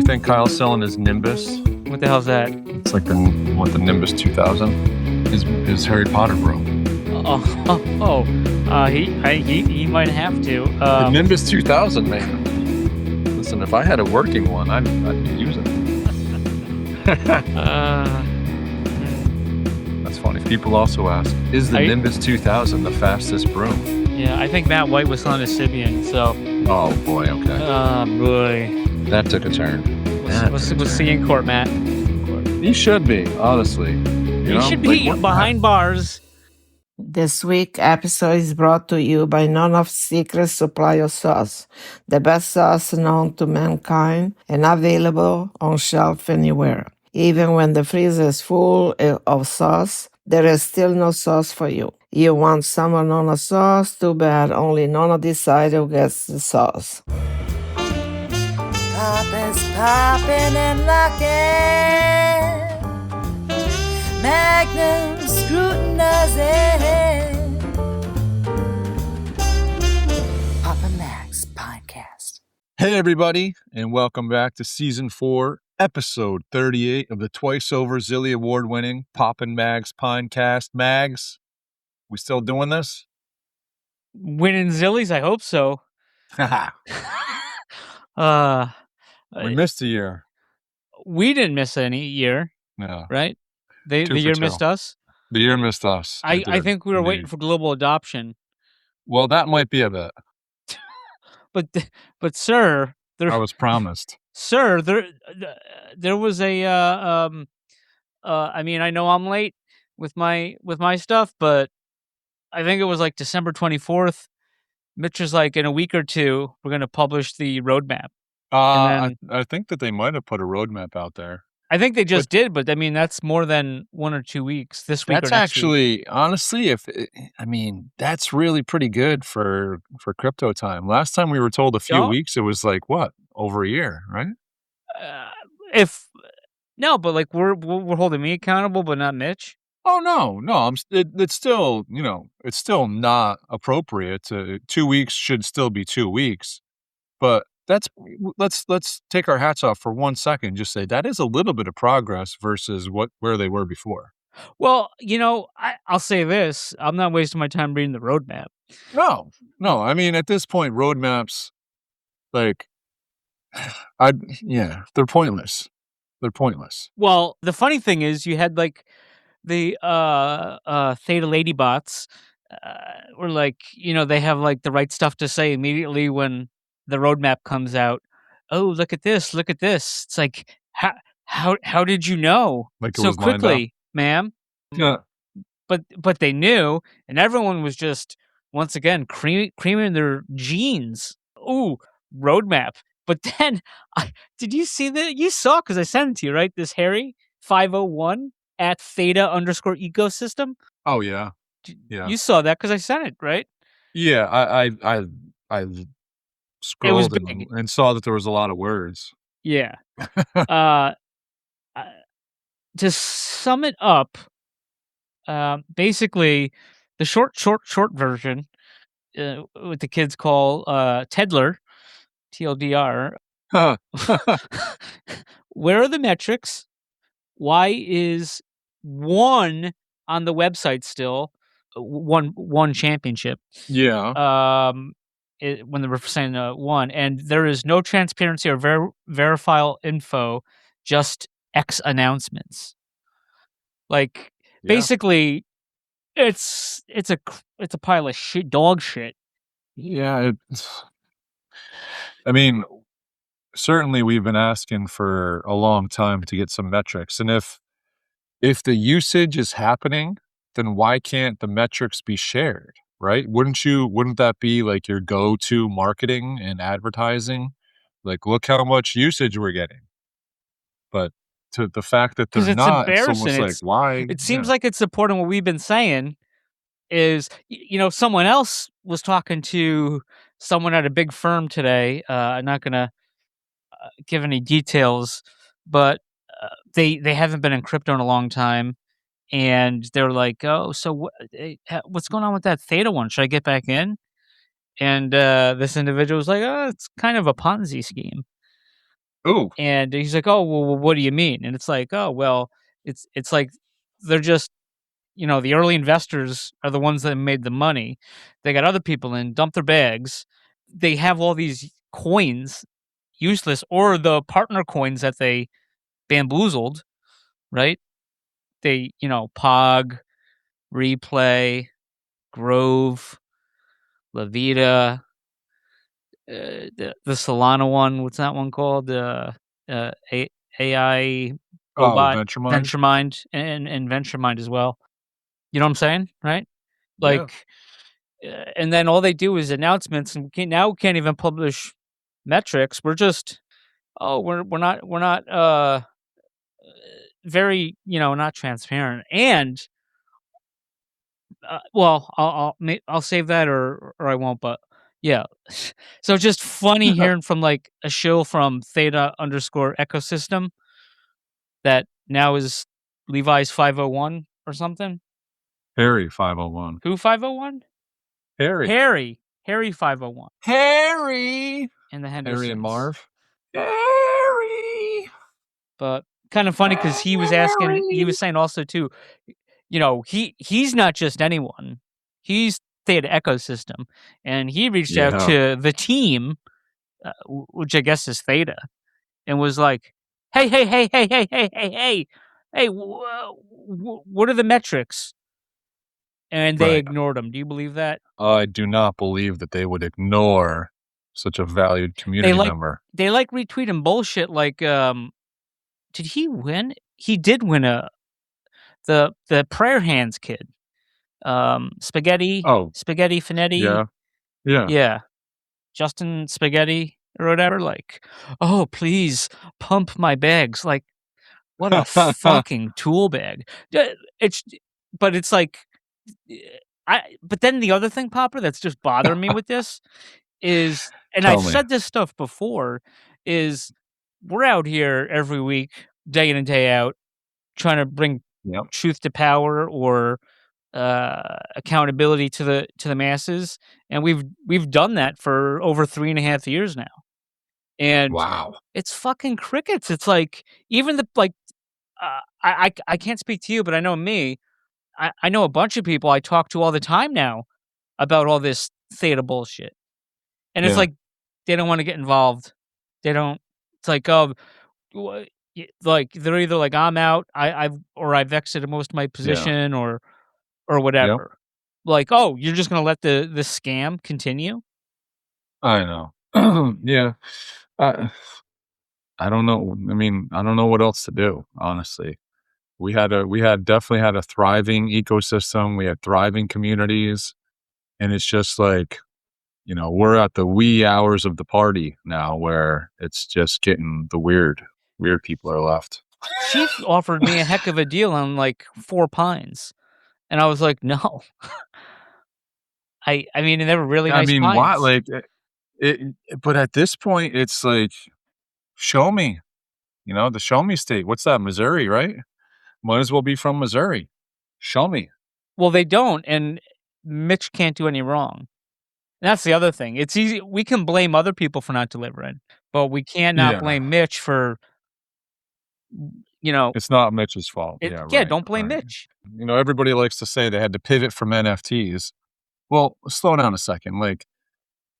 you think Kyle's selling his Nimbus? What the hell's that? It's like the Nimbus 2000. His Harry Potter bro. He might have to. The Nimbus 2000, man. Listen, if I had a working one, I'd use it. That's funny. People also ask, is the Nimbus 2000 the fastest broom? Yeah, I think Matt White was selling a Sibian, so... Oh, boy, okay. Oh, boy. That took a turn. We'll see you in court, Matt. He should be, honestly. He should be behind bars. This week episode is brought to you by None of Secret Supply of Sauce, the best sauce known to mankind and available on shelf anywhere. Even when the freezer is full of sauce, there is still no sauce for you. You want some of Nona sauce? Too bad, only Nona decides who gets the sauce. Papa's popping and locking, Magnum scrutinizing. Papa Mac's podcast. Hey, everybody, and welcome back to Season 4, Episode 38 of the twice-over Zilly Award-winning Poppin' Mags Pinecast. Mags, we still doing this? Winning Zillies? I hope so. We missed a year. We didn't miss any year. No. Right? The year missed us? The year missed us. I think we were waiting for global adoption. Well, that might be a bit. But sir... I was promised. Sir, there was a... I mean, I know I'm late with my stuff, but I think it was like December 24th. Mitch was like, in a week or two, we're going to publish the roadmap. I think that they might have put a roadmap out there. I think they just did, but I mean, that's more than 1 or 2 weeks. This week that's or next actually, week. Honestly, that's really pretty good for crypto time. Last time we were told a few weeks, it was like, what, over a year, right? But like we're holding me accountable, but not Mitch. Oh no! It's still, it's still not appropriate. 2 weeks should still be 2 weeks, but let's take our hats off for 1 second. Just say that is a little bit of progress versus where they were before. Well, I'll say this: I'm not wasting my time reading the roadmap. No. I mean, at this point, roadmaps, like, they're pointless. They're pointless. Well, the funny thing is, you had like the Theta lady bots were like, they have like the right stuff to say immediately when the roadmap comes out. Oh, look at this! Look at this! It's like, how did you know so quickly, ma'am? Yeah. But they knew, and everyone was just once again creaming their jeans. Ooh, roadmap. But then, did you see that? You saw, because I sent it to you, right? This Harry 501 at Theta_ecosystem. Oh yeah. You saw that because I sent it, right? Yeah, I scrolled and saw that there was a lot of words. Yeah. To sum it up, basically, the short version, what the kids call Tedler, TLDR. Where are the metrics? Why is 1 on the website still one championship? Yeah. When they were saying 1, and there is no transparency or verifiable info, just X announcements. Like basically, it's a pile of shit, dog shit. Yeah. I mean, certainly we've been asking for a long time to get some metrics, and if the usage is happening, then why can't the metrics be shared? Right? Wouldn't that be like your go-to marketing and advertising? Like, look how much usage we're getting. But to the fact that they're not, it's almost like, why? It seems like it's supporting what we've been saying is, someone else was talking to someone at a big firm today. I'm not going to give any details, but they haven't been in crypto in a long time. And they're like, oh, so what's going on with that Theta one? Should I get back in? And this individual was like, oh, it's kind of a Ponzi scheme. Ooh. And he's like, "Oh, well, what do you mean?" And it's like, "Oh, well, it's like they're just, the early investors are the ones that made the money. They got other people in, dump their bags. They have all these coins, useless, or the partner coins that they bamboozled, right? They, Pog, Replay, Grove, Levita, the Solana one. What's that one called? AI Oh, Robot, VentureMind? VentureMind, and VentureMind as well. You know what I'm saying, right? Yeah. Like, and then all they do is announcements, and we can't even publish metrics. We're just, oh, we're not very, not transparent. And well, I'll save that, or I won't. But yeah, so just funny hearing from like a show from Theta underscore ecosystem that now is Levi's 501 or something. Harry 501. Who 501? Harry. Harry 501. Harry! And the Harry and Hendersons. Marv. Harry! But kind of funny because he was saying also too, he's not just anyone. He's Theta ecosystem, and he reached out Yeah. to the team, which I guess is Theta, and was like, "Hey, hey, hey, hey, hey, hey, hey, hey, hey, what are the metrics?" And they Right. ignored him. Do you believe that? I do not believe that they would ignore such a valued community member. They like retweeting bullshit. Like, did he win? He did win the prayer hands kid. Spaghetti. Oh. Spaghetti Finetti. Yeah. Yeah. Yeah. Justin Spaghetti or whatever. Like, oh, please pump my bags. Like, what a fucking tool bag. But it's like, but then the other thing, Popper, that's just bothering me with this is, and Tell I've me. said this stuff before, is we're out here every week, day in and day out, trying to bring Yep. truth to power or accountability to the masses, and we've done that for over 3.5 years now, and Wow. it's fucking crickets. It's like even I can't speak to you, but I know me. I know a bunch of people I talk to all the time now about all this Theta bullshit, and it's Yeah. like they don't want to get involved. They don't. It's like, oh, like they're either like, I'm out, I've exited most of my position, or whatever. Like, oh, you're just gonna let the scam continue? I know. Yeah. I don't know. I mean, I don't know what else to do, honestly. We had definitely had a thriving ecosystem. We had thriving communities. And it's just like, we're at the wee hours of the party now where it's just getting the weird people are left. Chief offered me a heck of a deal on like 4 pines, and I was like, no. I mean, and they were really nice pines. Why? Like, but at this point, it's like, show me, the show me state. What's that? Missouri, right? Might as well be from Missouri. Show me. Well, they don't, and Mitch can't do any wrong. And that's the other thing. It's easy. We can blame other people for not delivering, but we cannot blame Mitch for, It's not Mitch's fault. Right, don't blame right. Mitch. Everybody likes to say they had to pivot from NFTs. Well, slow down a second. Like,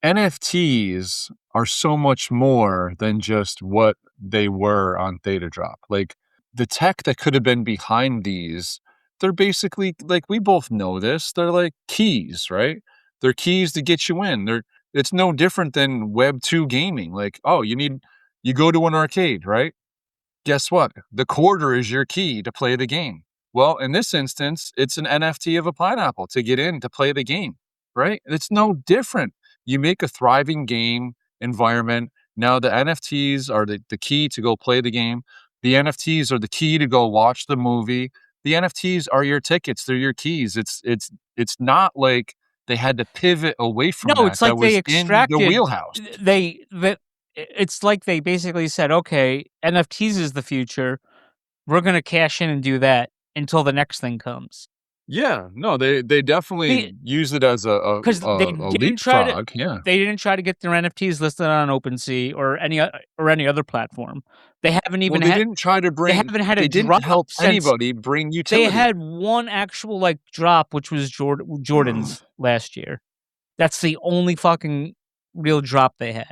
NFTs are so much more than just what they were on Theta Drop. Like, the tech that could have been behind these, they're basically, like, we both know this, they're like keys, right? They're keys to get you in. It's no different than Web 2 gaming. Like, oh, you go to an arcade, right? Guess what? The quarter is your key to play the game. Well, in this instance, it's an NFT of a pineapple to get in to play the game, right? It's no different. You make a thriving game environment. Now the NFTs are the key to go play the game. The NFTs are the key to go watch the movie. The NFTs are your tickets. They're your keys. It's not like they had to pivot away from that. No, it's like that they was extracted in the wheelhouse. It's like they basically said, okay, NFTs is the future. We're gonna cash in and do that until the next thing comes. Yeah, no, they definitely use it as a because they didn't try to leapfrog, yeah. they didn't try to get their NFTs listed on OpenSea or any other platform. They haven't Well, even they had didn't try to they bring haven't had a they didn't drop help since anybody bring they utility. had one actual like drop, which was Jordan's last year. That's the only fucking real drop they had.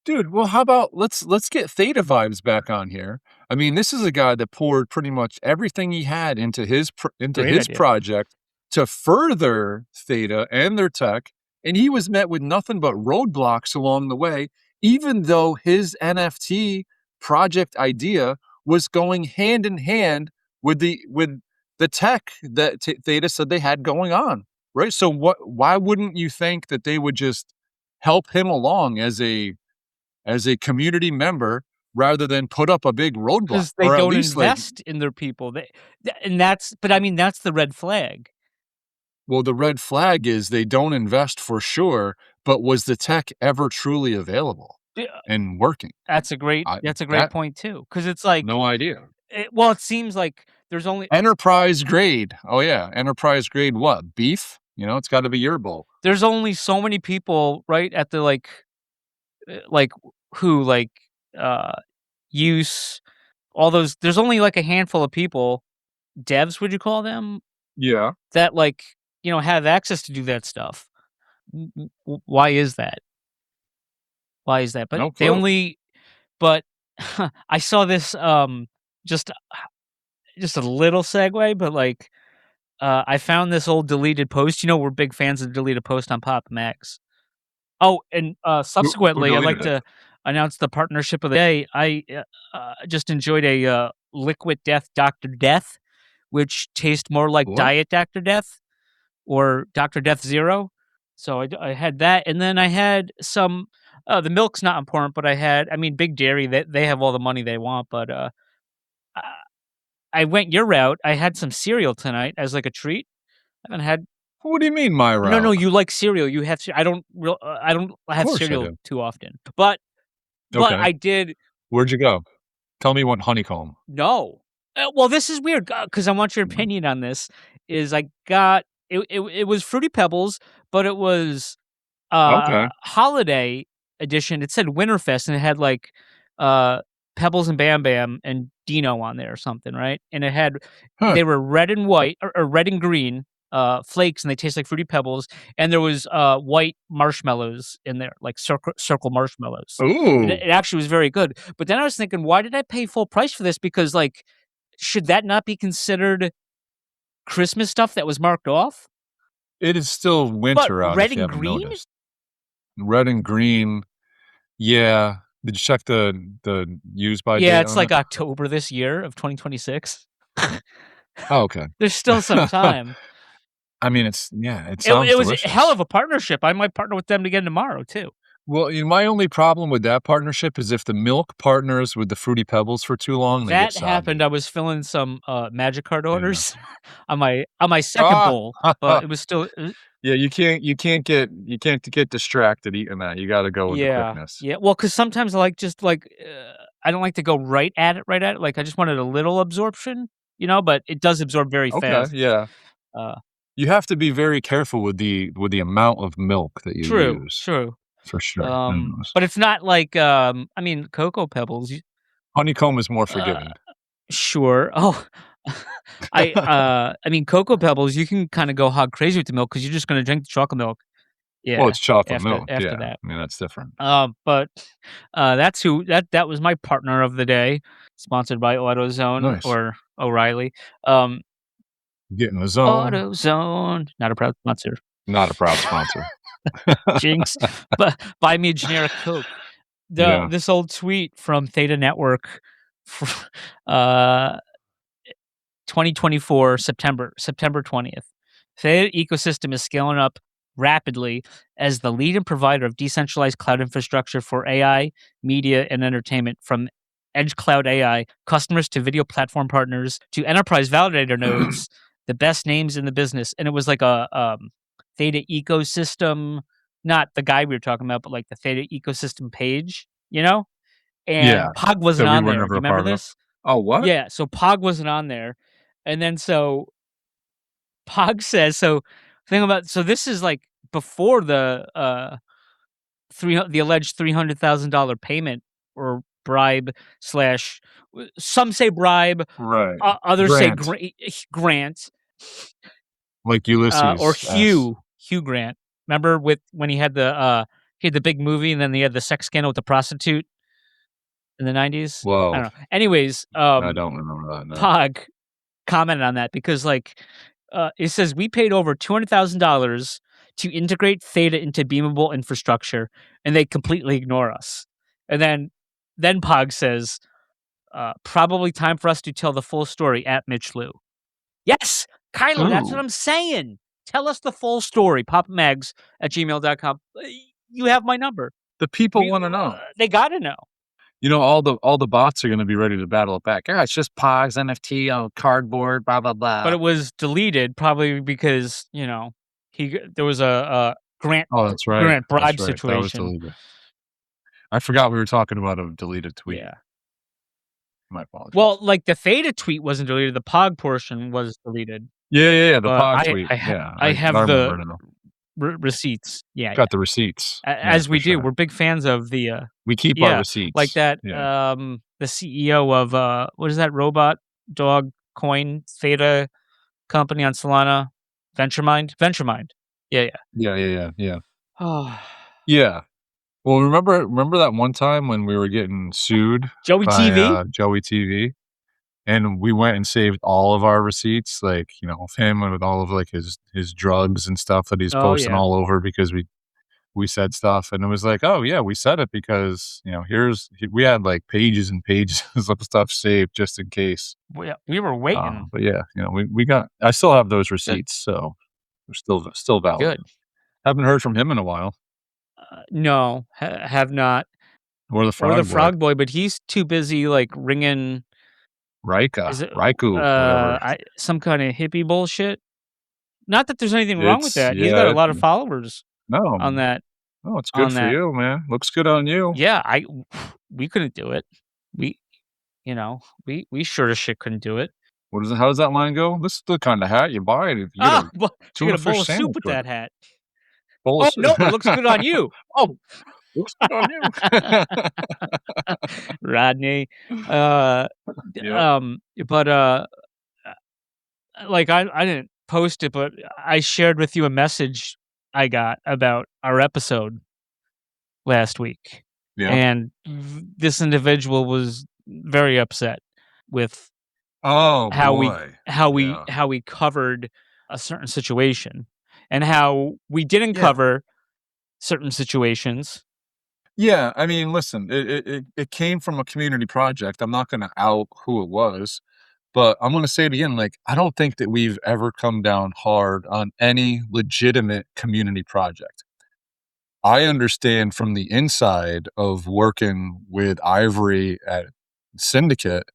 Dude, well, how about let's get Theta vibes back on here. I mean, this is a guy that poured pretty much everything he had into his Great idea. project to further Theta and their tech, and he was met with nothing but roadblocks along the way, even though his NFT project idea was going hand in hand with the tech that Theta said they had going on, right? So why wouldn't you think that they would just help him along as a community member rather than put up a big roadblock, Because they or at don't least like, invest in their people. And that's but I mean, that's the red flag. well, the red flag is they don't invest for sure, but was the tech ever truly available Yeah, and working? that's a great I that point too. Because it's like, no idea. it seems like there's only Enterprise grade. Oh yeah, enterprise grade what? Beef? You know, it's gotta be your bowl. there's only so many people, right, at the like who use all those. There's only like a handful of people, devs, would you call them, Yeah. that have access to do that stuff. Why is that? Why is that? But No they clue. only, but I saw this just a little segue, but I found this old deleted post. We're big fans of deleted post on Pop Max. Oh, and Who subsequently, I'd like deleted it? to announce the partnership of the day. I just enjoyed a Liquid Death Dr. Death, which tastes more like What? Diet Dr. Death or Dr. Death Zero. So I had that, and then I had some. The milk's not important, but I mean, Big Dairy. They have all the money they want, but I I went your route. I had some cereal tonight as like a treat. I haven't had. What do you mean my No, route? you like cereal. You have. I don't Of have course I cereal do. too often, but Okay. I did. Where'd you go? Tell me what honeycomb. No. Well, this is weird because I want your Mhm. opinion on this. Is I got it was Fruity Pebbles, but it was Okay. holiday edition. It said Winterfest and it had Pebbles and Bam Bam and Dino on there or something, right? And Huh. they were red and white or red and green flakes, and they taste like Fruity Pebbles. And there was white marshmallows in there, like circle marshmallows. Ooh. It actually was very good. But then I was thinking, why did I pay full price for this? Because should that not be considered Christmas stuff that was marked off? It is still But winter out red if you and haven't green? noticed. Red and green, yeah. Did you check the use by Yeah, date it's on like it? October this year of 2026. Oh, okay. There's still some time. I mean, it It sounds was a hell delicious. of a partnership. I might partner with them again tomorrow too. Well, my only problem with that partnership is if the milk partners with the Fruity Pebbles for too long, they get That happened. soggy. I was filling some Magic Card Yeah. orders on my second Ah! bowl, but it was still Yeah, you can't get distracted eating that. You gotta go with the yeah. quickness. Yeah, well, because sometimes I I don't like to go right at it, like, I just wanted a little absorption, but it does absorb very Okay, fast. yeah. Uh, You have to be very careful with the amount of milk that you true, use, true. for sure. Anyways. But it's not I mean, Cocoa Pebbles, Honeycomb is more uh, forgiving. sure. Oh, I mean, Cocoa Pebbles, you can kinda go hog crazy with the milk because 'cause you're just gonna drink the chocolate milk. Well, Yeah, it's chocolate after milk, after yeah. that. I mean, that's different. But, that was my partner of the day, sponsored by AutoZone Nice. or O'Reilly. Um, Get in the zone. AutoZone, not a proud sponsor. Not a proud sponsor. Jinx, but buy me a generic Coke. Yeah. This old tweet from Theta Network, uh 2024 September 20th. Theta ecosystem is scaling up rapidly as the leading provider of decentralized cloud infrastructure for AI, media, and entertainment, from edge cloud AI customers to video platform partners to enterprise validator nodes, the best names in the business. And it was like a Theta ecosystem, not the guy we were talking about, but like the Theta ecosystem page, Yeah, and Pog wasn't that we on were there. Do never you a remember part of. this? Oh, what? Yeah, so Pog wasn't on there, and then so Pog says, so this is like before the the alleged $300,000 payment or bribe slash some say bribe, Right. others say Grant. grant, Like or Ulysses S. Hugh Grant. Remember when he had the big movie and then he had the sex scandal with the prostitute in the 90s? I Whoa. don't know. Anyways, I don't remember that, no. Pog commented on that because it says we paid over $200,000 to integrate Theta into beamable infrastructure, and they completely ignore us. And then Pog says, probably time for us to tell the full story at Mitch Lou. Yes, Kyler, that's what Ooh. I'm saying. Tell us the full story. popmags@gmail.com. You have my number. The people want to know. They got to know. You know, all the bots are going to be ready to battle it back. Yeah, it's just Pogs, NFT, cardboard, blah, blah, blah. But it was deleted probably because, there was a grant Oh, that's right. grant bribe That's right. That was situation. deleted. I forgot we were talking about a deleted tweet. Yeah. My apologies. Well, like the Theta tweet wasn't deleted. The Pog portion was deleted. Yeah. The But Pog tweet. I have I the remember now. Receipts. Yeah. Got the receipts. As we do. Sure. We're big fans of the We keep our receipts. like that Yeah. the CEO of what is that robot dog coin Theta company on Solana? VentureMind. Yeah. Oh. Yeah. Well, remember that one time when we were getting sued Joey by TV? Joey TV, and we went and saved all of our receipts, like, of him and with all of like his drugs and stuff that he's posting all over because we said stuff, and it was like, oh yeah, we said it because we had like pages and pages of stuff saved just in case. We were waiting. But yeah, I still have those receipts, so they're still valid. Good. Haven't heard from him in a while. No, have not. Or the frog boy, but he's too busy like ringing Raikou, whatever. Some kind of hippie bullshit. Not that there's anything wrong with that. He's got a lot of followers. On that. Oh, it's good for you, man. Looks good on you. Yeah, we couldn't do it. We sure as shit couldn't do it. How does that line go? This is the kind of hat you buy. You get a bowl of soup with that hat. No, it looks good on you. Oh, looks good on you. Rodney. But like I didn't post it, but I shared with you a message I got about our episode last week. Yeah. And this individual was very upset with how we covered a certain situation and how we didn't cover certain situations. Yeah, I mean, listen, it came from a community project. I'm not going to out who it was, but I'm going to say it again. Like, I don't think that we've ever come down hard on any legitimate community project. I understand from the inside of working with Ivory at Syndicate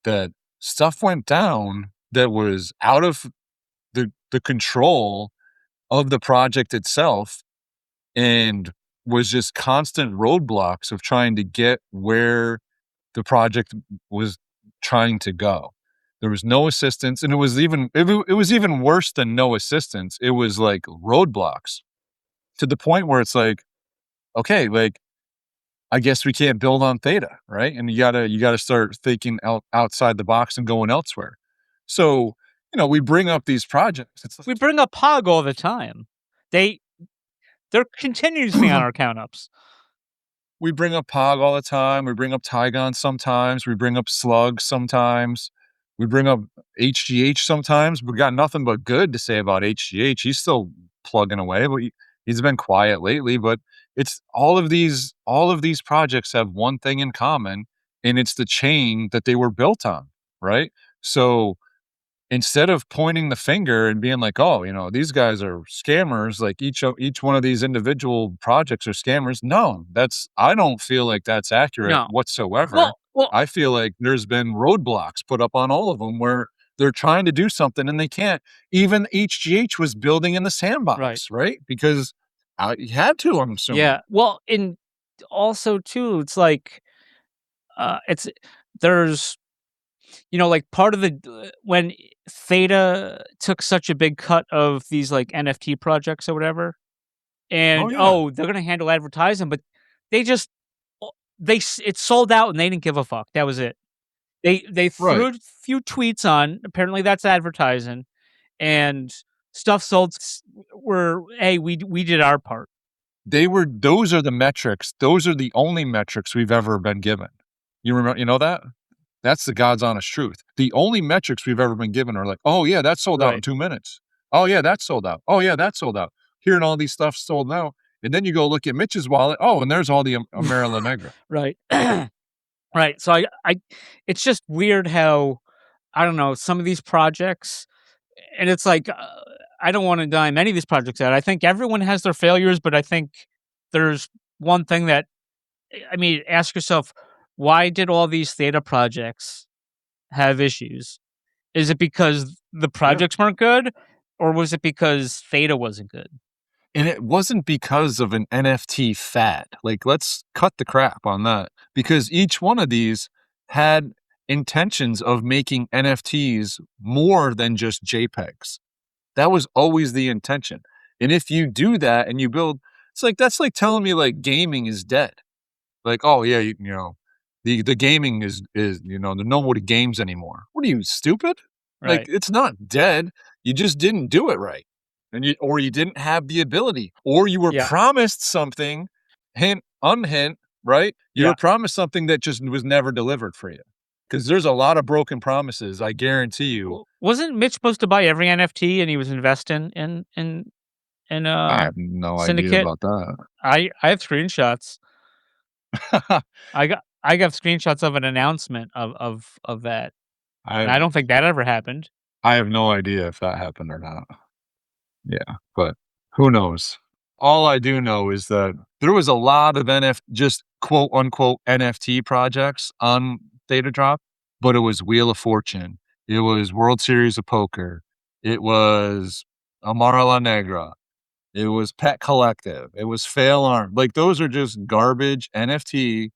that stuff went down that was out of the control of the project itself and was just constant roadblocks of trying to get where the project was trying to go. There was no assistance, and it was even worse than no assistance. It was like roadblocks to the point where it's like, okay, like, I guess we can't build on Theta, right? And you gotta start thinking outside the box and going elsewhere. So, we bring up these projects. We bring up Pog all the time. They're continuously on our count ups. We bring up Pog all the time. We bring up Tygon sometimes. We bring up Slug sometimes. We bring up HGH sometimes. We got nothing but good to say about HGH. He's still plugging away, but he's been quiet lately. But it's all of these projects have one thing in common, and it's the chain that they were built on, right? So instead of pointing the finger and being like, oh, these guys are scammers, like each one of these individual projects are scammers. No, I don't feel like that's accurate whatsoever. Well, I feel like there's been roadblocks put up on all of them where they're trying to do something and they can't. Even HGH was building in the sandbox, right? Because you had to, I'm assuming. Yeah. Well, and also too, it's like, there's like part of the when Theta took such a big cut of these like NFT projects or whatever, Oh, and yeah. they're gonna handle advertising, but they just it sold out and they didn't give a fuck. That was it. They threw Right. a few tweets on. Apparently, that's advertising, and stuff sold. Hey, we did our part. Those are the metrics. Those are the only metrics we've ever been given. You know that? That's the God's honest truth. The only metrics we've ever been given are like, oh yeah, that sold out in Right. 2 minutes. Oh yeah, that sold out. Oh yeah, that sold out. Hearing all these stuff sold out. And then you go look at Mitch's wallet. Oh, and there's all the Amera Negra. Right. Right. So it's just weird how I don't know some of these projects, and it's like I don't want to dime any of these projects out. I think everyone has their failures, but I think there's one thing that I mean, ask yourself, why did all these Theta projects have issues? Is it because the Yeah. projects weren't good, or was it because Theta wasn't good? And it wasn't because of an NFT fad. Like, let's cut the crap on that because each one of these had intentions of making NFTs more than just JPEGs. That was always the intention. And if you do that and you build, it's like, that's like telling me like gaming is dead. Like, oh yeah, the gaming is, there's no more games anymore. What are you, stupid? Like, Right. it's not dead. You just didn't do it right. Or you didn't have the ability, or you were Yeah. promised something, hint, unhint, right? You Yeah. were promised something that just was never delivered for you. Because there's a lot of broken promises, I guarantee you. Wasn't Mitch supposed to buy every NFT and he was investing in I have no idea Syndicate? about that. I have screenshots. I got screenshots of an announcement of that. And I I don't think that ever happened. I have no idea if that happened or not. Yeah, but who knows? All I do know is that there was a lot of just quote unquote NFT projects on Theta Drop, but it was Wheel of Fortune, it was World Series of Poker, it was Amara La Negra, it was Pet Collective, it was Fail Arm. Like those are just garbage NFT.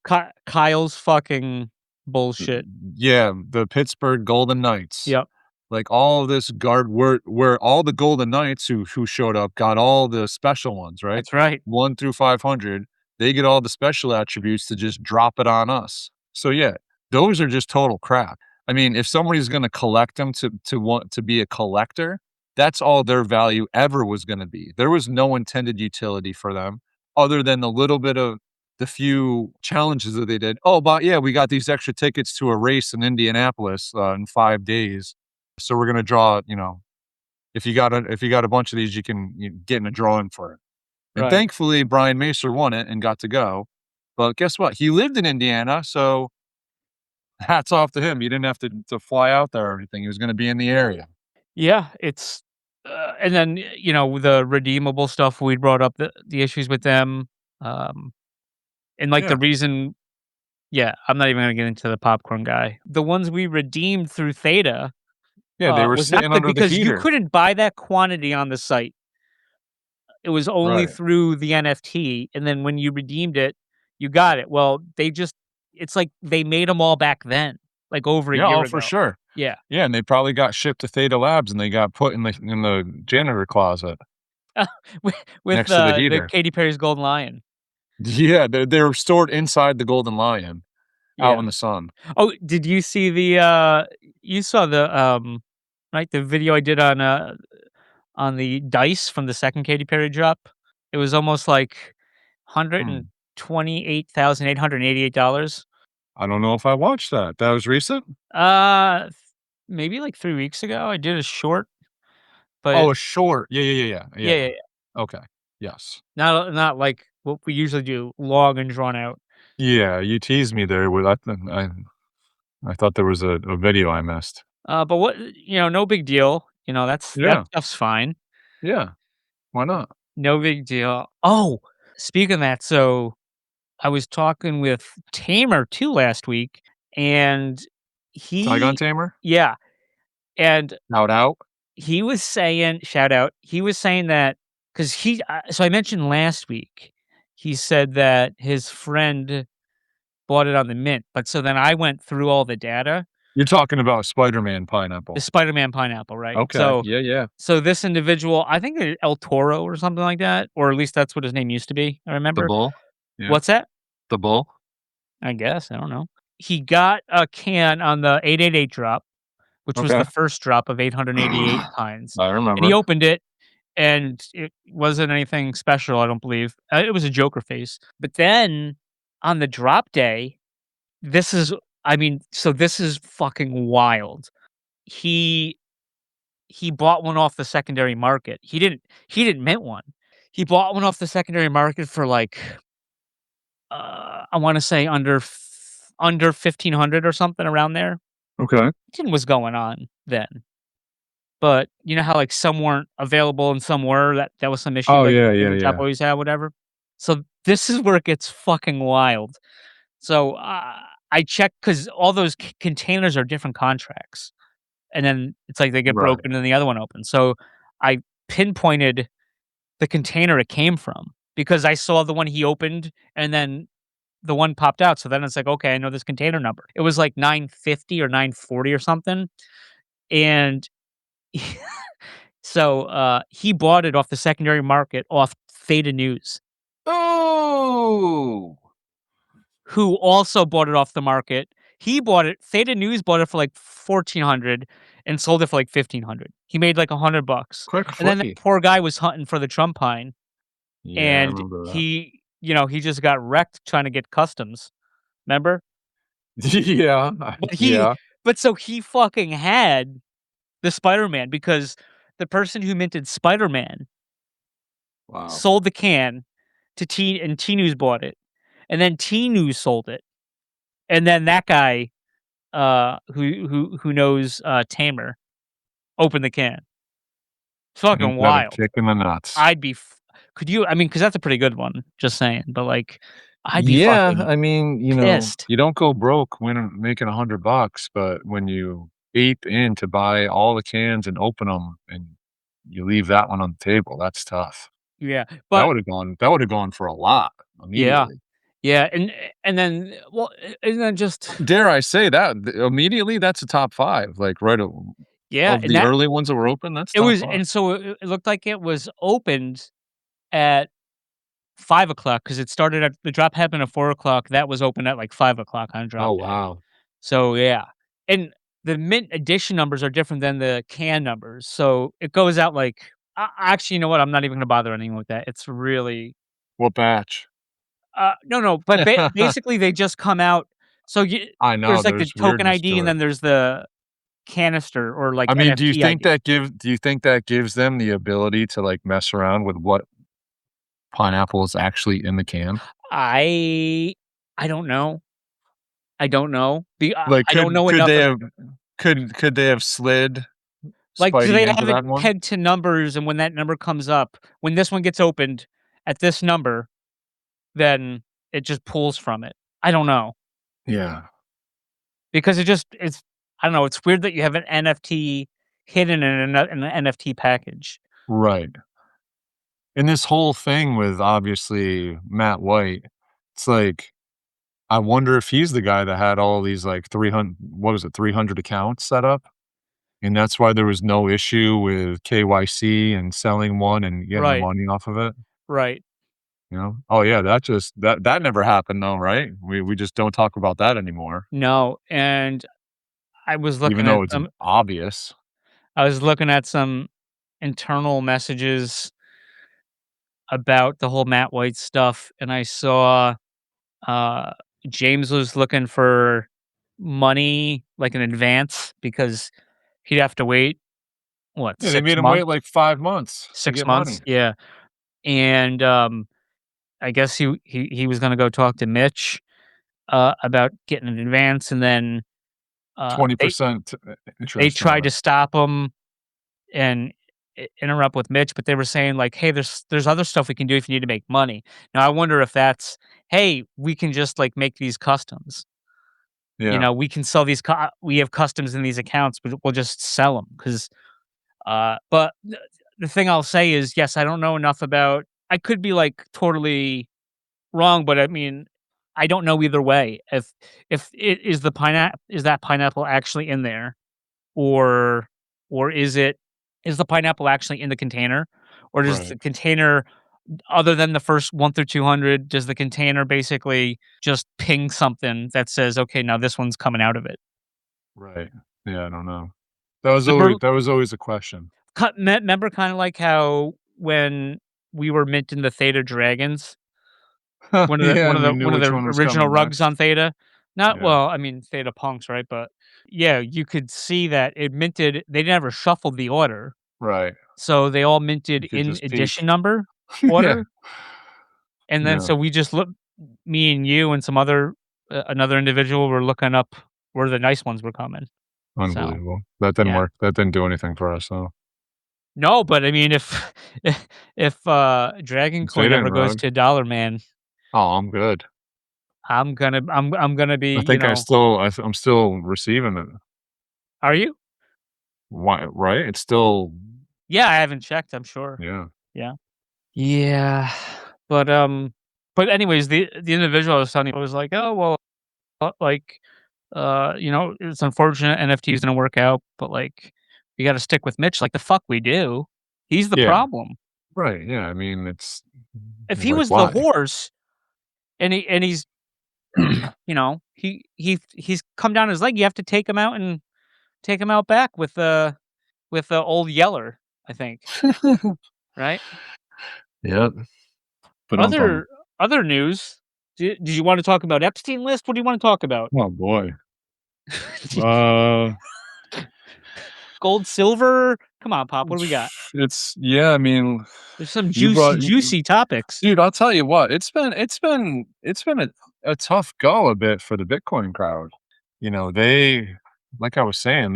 Kyle's fucking bullshit. Yeah, the Pittsburgh Golden Knights. Yep. Like all of this where all the Golden Knights who showed up got all the special ones, right? That's right. 1 through 500, they get all the special attributes to just drop it on us. So yeah, those are just total crap. I mean, if somebody's going to collect them to want to be a collector, that's all their value ever was going to be. There was no intended utility for them other than the little bit of the few challenges that they did. Oh, but yeah, we got these extra tickets to a race in Indianapolis in 5 days. So we're gonna draw, if you got a bunch of these, you can get in a drawing for it. And Right. thankfully, Brian Macer won it and got to go. But guess what? He lived in Indiana, so hats off to him. He didn't have to fly out there or anything. He was going to be in the area. Yeah, it's and then the redeemable stuff we brought up the issues with them, and like Yeah. the reason. Yeah, I'm not even gonna get into the popcorn guy. The ones we redeemed through Theta, Yeah, they were was not sitting good under the because you heater. couldn't buy that quantity on the site. It was only Right. through the NFT, and then when you redeemed it, you got it. Well, it's like they made them all back then, like over a Yeah, year oh, ago. for sure. Yeah. Yeah, and they probably got shipped to Theta Labs and they got put in the janitor closet With next to the the heater. Katy Perry's Golden Lion. Yeah, they're stored inside the Golden Lion out Yeah. in the sun. Oh, did you see you saw right, the video I did on the dice from the second Katy Perry drop? It was almost like Hmm. $128,888. I don't know if I watched that. That was recent? Uh, maybe like 3 weeks ago, I did a short, but Oh, a short. Yeah. yeah. Okay. Yes. Not like what we usually do, long and drawn out. Yeah, you teased me there with I thought there was a video I missed. But no big deal. That Yeah. stuff's fine. Yeah. Why not? No big deal. Oh, speaking of that, so I was talking with Tamer too last week, and Tygon he Tamer? yeah, and Out. he was saying shout out, he was saying that because so I mentioned last week, he said that his friend bought it on the mint, but so then I went through all the data, You're talking about Spider-Man pineapple. The Spider-Man pineapple, right? Okay. Yeah. So this individual, I think El Toro or something like that, or at least that's what his name used to be. I The remember. bull? Yeah. What's that? The bull? I guess I don't know. He got a can on the 888 drop, which was Okay. the first drop of 888 pines, I and he remember. opened it, and it wasn't anything special. I don't believe it was a Joker face. But then on the drop day, this is, I mean, so this is fucking wild. He he bought one off the secondary market. He didn't mint one. He bought one off the secondary market for like I want to say under 1,500 or something around there. Okay. Nothing was going on then. But you know how like some weren't available and some were, that was some issue Oh, like yeah, Favorite Shop yeah. always had, whatever. So this is where it gets fucking wild. So I checked because all those containers are different contracts, and then it's like they get Right. broken and the other one opens. So I pinpointed the container it came from because I saw the one he opened and then the one popped out. So then it's like, okay, I know this container number. It was like 950 or 940 or something. And so he bought it off the secondary market off Theta News, Oh! who also bought it off the market. He bought it. Theta News bought it for like 1,400 and sold it for like 1,500. He made like $100. Quick And then that flipy. poor guy was hunting for the Trump pine, Yeah, I and remember that. he just got wrecked trying to get customs. Remember? Yeah. But Yeah. so he fucking had the Spider-Man because the person who minted Spider-Man Wow. sold the can to T, and T News bought it, and then T News sold it, and then that guy, who knows Tamer, opened the can. It's fucking Ain't that a wild. kick in the nuts? I'd be, could you? I mean, because that's a pretty good one. Just saying, but like, I'd be Yeah, fucking I mean, pissed. you don't go broke when making $100, but when you ape in to buy all the cans and open them, and you leave that one on the table, that's tough. Yeah, That but would have gone for a lot yeah, immediately. yeah, and then well, and then just Dare I say that immediately? That's a top 5, like right yeah, of and the that early ones that were open. That's it top was, 5. and so it looked like it was opened at 5 o'clock because it started at the drop happened at 4 o'clock. That was open at like 5 o'clock on drop Oh day. wow. So yeah, and the mint edition numbers are different than the can numbers. So it goes out like actually, you know what? I'm not even gonna bother anyone with that. It's really What batch? no, but basically they just come out. So I know there's like the there's token weirdness ID, to and it. then there's the canister or like I mean, NFT ID. do you think that gives them the ability to like mess around with what pineapple is actually in the can? I I don't know. I don't know. Like I don't know could enough. they have could they have slid Like, do they Spidey into have it that one? pegged to numbers, and when that number comes up, when this one gets opened at this number, then it just pulls from it? I don't know, Yeah. because it's I don't know, it's weird that you have an NFT hidden in an NFT package. Right. And this whole thing with obviously Matt White, it's like I wonder if he's the guy that had all these like 300 what was it, 300 accounts set up? And that's why there was no issue with KYC and selling one and getting the Right, money off of it, right. you know? Oh yeah, that never happened though, right? We just don't talk about that anymore, No, and I was even looking at though it's some obvious. I was looking at some internal messages about the whole Matt White stuff, and I saw, uh, James was looking for money, like, in advance because he'd have to wait, what, Yeah, they 6 made him wait months? like 5 months to 6 get months? money. Yeah, and, I guess he was gonna go talk to Mitch, about getting an advance, and then, they 20% they interest on tried it. to stop him and interrupt with Mitch, but they were saying like, "Hey, there's other stuff we can do if you need to make money." Now I wonder if that's, "Hey, we can just, like, make these customs." Yeah. We can sell these we have customs in these accounts, but we'll just sell them because. But the thing I'll say is, yes, I don't know enough about. I could be like totally wrong, but I mean, I don't know either way. If it is that pineapple actually in there, or is the pineapple actually in the container, or does Right. the container, other than the first 1 through 200, does the container basically just ping something that says, okay, now this one's coming out of it? Right. Yeah, I don't know. Remember, That was always a question. remember, kind of like how when we were minting the Theta dragons, Yeah, and we knew one of which the one was original coming rugs next. on Theta. Not Yeah. well, I mean Theta punks, right? But yeah, you could see that it minted. They never shuffled the order, Right. so they all minted You could in just peek. edition number Yeah. order, and then Yeah. so we just look. Me and you and some other another individual were looking up where the nice ones were coming. So Unbelievable. That didn't yeah, work. That didn't do anything for us, so no, but I mean, if if Dragon they Coin didn't ever goes rug. to $1, man, Oh, I'm good. I'm gonna be, I think I'm still receiving it. Are you? Why, right? It's still, Yeah, I haven't checked, I'm sure. yeah. Yeah. Yeah. But, anyways, the individual I was telling you was like, "Oh, well, like, it's unfortunate NFT's gonna work out, but, like, we gotta stick with Mitch." Like, the fuck we do. He's the Yeah. problem. Right, yeah, I mean, it's If he like, was the why? horse and he's, he's come down his leg, you have to take him out back with the old Yeller, I think, right? Yep, but Other other news, did you wanna talk about Epstein list? What do you wanna talk about? oh boy. Uh, Gold, silver? Come on, Pop, what do we got? it's yeah, I mean, There's some you brought juicy topics. dude, I'll tell you what, it's been a tough go a bit for the Bitcoin crowd. You know, they like I was saying,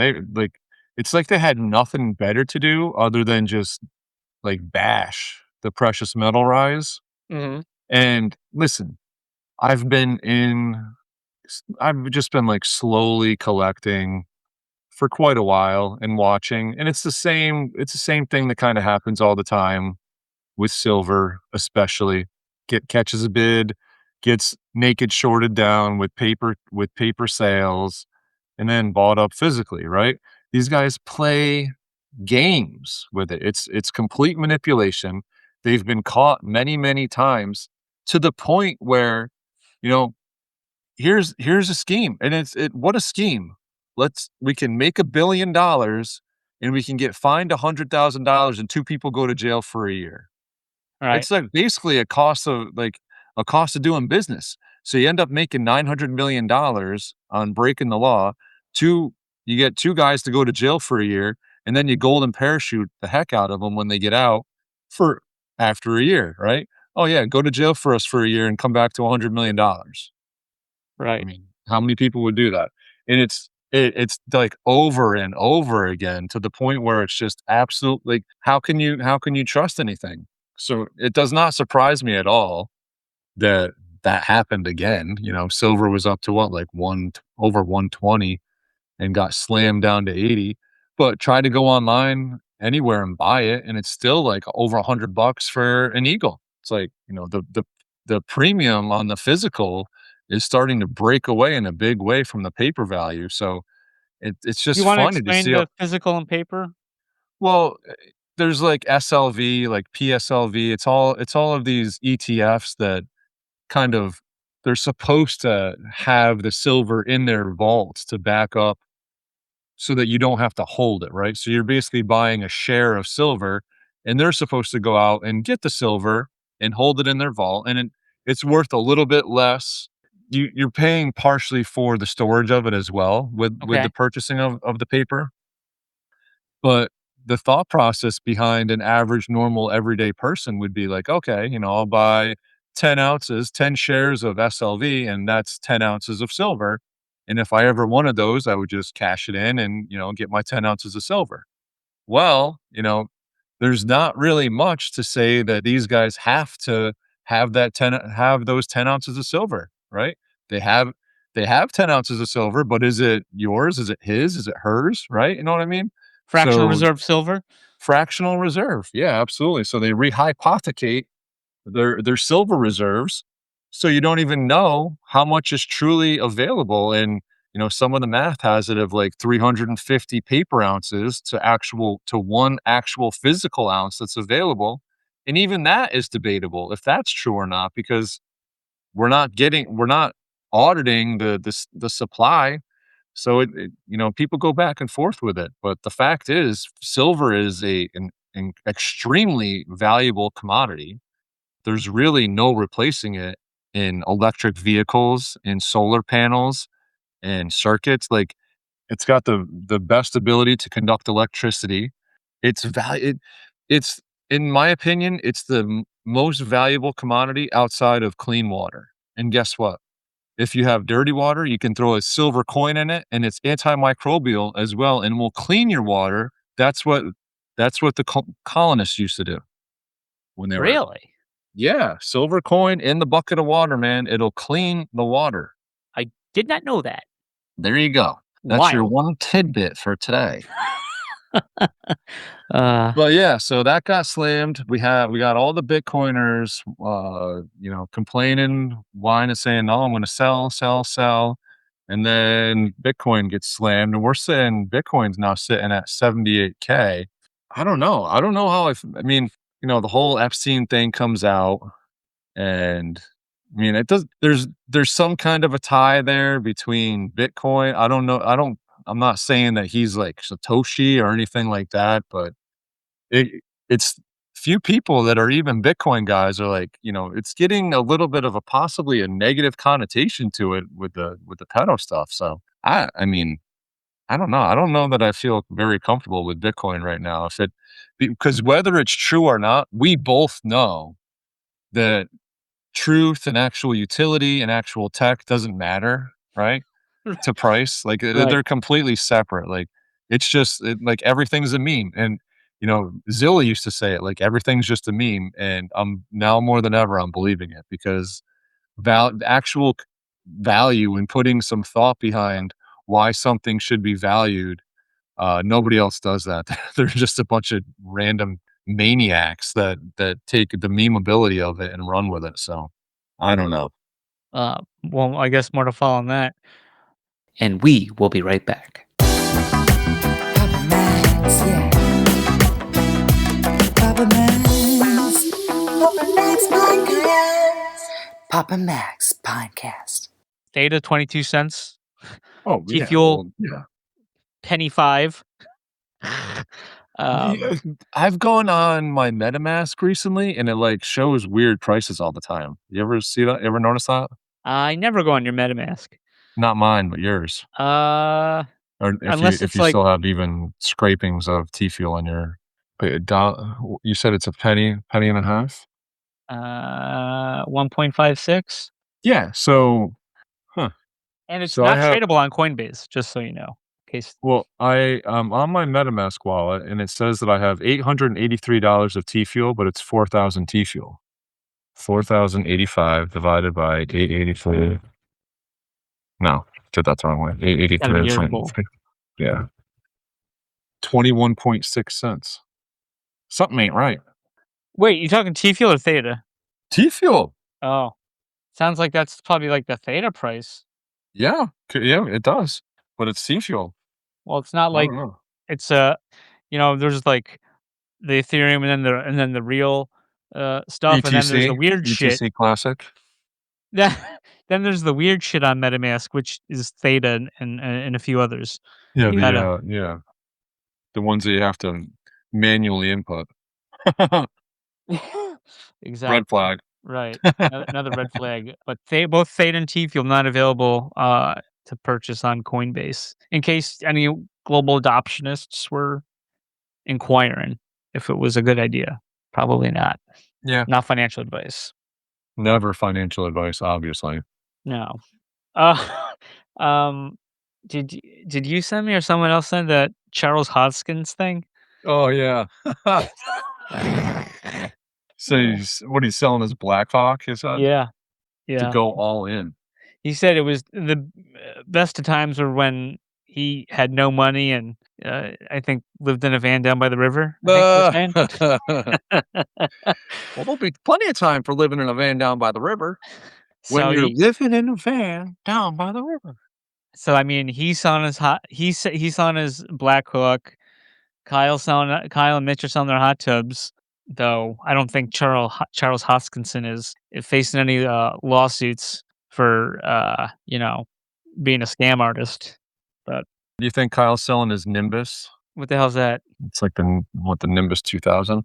it's like they had nothing better to do other than just, like, bash the precious metal rise. Mhm. And listen, I've been in I've just been, like, slowly collecting for quite a while and watching, and it's the same thing that kinda happens all the time with silver, especially. Catches a bid, gets naked shorted down with paper sales, and then bought up physically, right? These guys play games with it. It's complete manipulation. They've been caught many, many times to the point where, you know, here's a scheme, and what a scheme. We can make $1 billion and we can get fined $100,000 and two people go to jail for a year. Right. It's like basically a cost of doing business. So you end up making $900 million on breaking the law. You get two guys to go to jail for a year, and then you golden parachute the heck out of them when they get out for after a year, right? Oh yeah, go to jail for us for a year and come back to $100 million. I Right. mean, how many people would do that? And it's like over and over again to the point where it's just absolute like how can you trust anything? So it does not surprise me at all that that happened again. You know, silver was up to what, like over 120 and got slammed down to 80. But try to go online anywhere and buy it, and it's still like over $100 for an eagle. It's like, you know, the premium on the physical is starting to break away in a big way from the paper value. So it's You just wanna funny to explain see how the physical and paper? well, there's like SLV, like PSLV. It's all of these ETFs that kind of they're supposed to have the silver in their vaults to back up so that you don't have to hold it, right? So you're basically buying a share of silver, and they're supposed to go out and get the silver and hold it in their vault, and it's worth a little bit less. You're paying partially for the storage of it as well with the Okay. purchasing of the paper, but the thought process behind an average, normal, everyday person would be like, okay, you know, I'll buy 10 ounces, 10 shares of SLV, and that's 10 ounces of silver. And if I ever wanted those, I would just cash it in and, you know, get my 10 ounces of silver. Well, you know, there's not really much to say that these guys have to have those 10 ounces of silver, right? They have they have 10 ounces of silver, but is it yours? Is it his? Is it hers? Right? You know what I mean? Fractional So reserve silver? fractional reserve. Yeah, absolutely. So they rehypothecate their silver reserves So you don't even know how much is truly available. And, some of the math has it of like 350 paper ounces to one actual physical ounce that's available. And even that is debatable if that's true or not, because we're not auditing the supply. So people go back and forth with it. But the fact is, silver is an extremely valuable commodity. There's really no replacing it in electric vehicles, in solar panels, and circuits. Like, it's got the best ability to conduct electricity. It's it's in my opinion, it's the most valuable commodity outside of clean water. And guess what? If you have dirty water, you can throw a silver coin in it, and it's antimicrobial as well, and will clean your water. That's what the colonists used to do when they were. Really? Yeah, silver coin in the bucket of water, man. It'll clean the water. I did not know that. There you go. That's your Wild. one tidbit for today. Uh, But yeah, so that got slammed. We got all the Bitcoiners, complaining, whining, saying, "No, I'm going to sell, sell, sell," and then Bitcoin gets slammed, and we're saying Bitcoin's now sitting at 78K. I don't know. I don't know how. I mean, the whole Epstein thing comes out, and I mean, it does. There's some kind of a tie there between Bitcoin. I don't know. I'm not saying that he's like Satoshi or anything like that, but it's few people that are even Bitcoin guys are like, it's getting a little bit of a possibly a negative connotation to it with the pedo stuff. So I mean, I don't know. I don't know that I feel very comfortable with Bitcoin right now. Because whether it's true or not, we both know that truth and actual utility and actual tech doesn't matter, right? To price, like Right. they're completely separate. Like, it's just like everything's a meme. And Zilla used to say it, like, everything's just a meme. And I'm now more than ever, I'm believing it, because actual value and putting some thought behind why something should be valued. Nobody else does that. They're just a bunch of random maniacs that take the memeability of it and run with it. So I don't know. well, I guess more to follow on that. And we will be right back. Papa Max, yeah. Papa Max. Papa Max Podcast. Papa Max Podcast. Theta 22 cents. Oh, G yeah. Fuel Yeah. penny 5. Yeah, I've gone on my MetaMask recently, and it like shows weird prices all the time. You ever see that? Ever notice that? I never go on your MetaMask. Not mine, but yours. Uh, Or unless if it's you like still have even scrapings of T fuel in your. You said it's a penny and a half. 1.56, Yeah. So, and it's so I not have. tradable on Coinbase. Just so you know, in case. Well, I on my MetaMask wallet, and it says that I have $883 of T fuel, but it's 4,000 T fuel. 4,085 divided by 883. No, did that the wrong way. Gotta be 883. careful. Yeah. 21.6 cents. Something ain't right. Wait, you talking T Fuel or Theta? T fuel. Oh, sounds like that's probably like the Theta price. Yeah. Yeah, it does. But it's T fuel. Well, it's not I like don't know. it's there's like the Ethereum and then the real stuff, and then there's the weird shit. ETC Classic. Then there's the weird shit on MetaMask, which is Theta and a few others. Yeah, You gotta- the ones that you have to manually input. Exactly. Red flag. Right. Another red flag. But both Theta and T Fuel not available to purchase on Coinbase. In case any global adoptionists were inquiring if it was a good idea. Probably not. Yeah. Not financial advice. Never financial advice, obviously. No. Did you send me or someone else send that Charles Hoskins thing? Oh yeah. So he's selling his Blackhawk, is that? Yeah. To Yeah. go all in. He said it was the best of times were when he had no money and I think lived in a van down by the river. I think he was saying. Well, there'll be plenty of time for living in a van down by the river. When So you're living in a van down by the river. so I mean, he's on his he's on his Black Hawk. Kyle and Mitch are selling their hot tubs, though I don't think Charles Hoskinson is facing any lawsuits for being a scam artist. But Do you think Kyle's selling his Nimbus? what the hell's that? It's like the Nimbus 2000?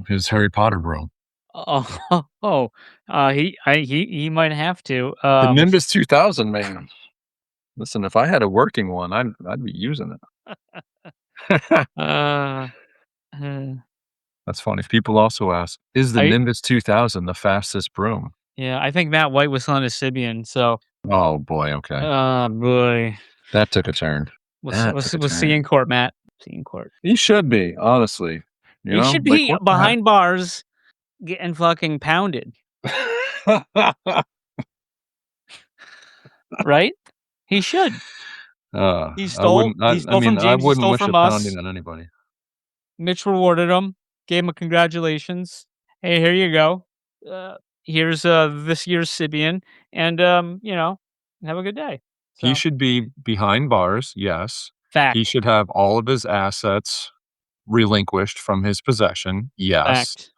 His Harry Potter broom. He might have to. The Nimbus 2000, man. Listen, if I had a working one, I'd be using it. uh, That's funny. People also ask, is the I Nimbus 2000 the fastest broom? yeah, I think Matt White was selling his Sibian. So, Oh boy, okay. oh boy, That took a turn. we'll see in court, Matt. See you in court. He should be, honestly. He should be what the behind bars getting fucking pounded, heck? right? He should. He I stole. wouldn't. He stole from I James. He wouldn't stole wish a from us. pounding on anybody. Mitch rewarded him. Gave him a congratulations. Hey, here you go. Here's this year's Sibian, and have a good day. So, He should be behind bars. Yes. fact. He should have all of his assets relinquished from his possession. Yes. Fact.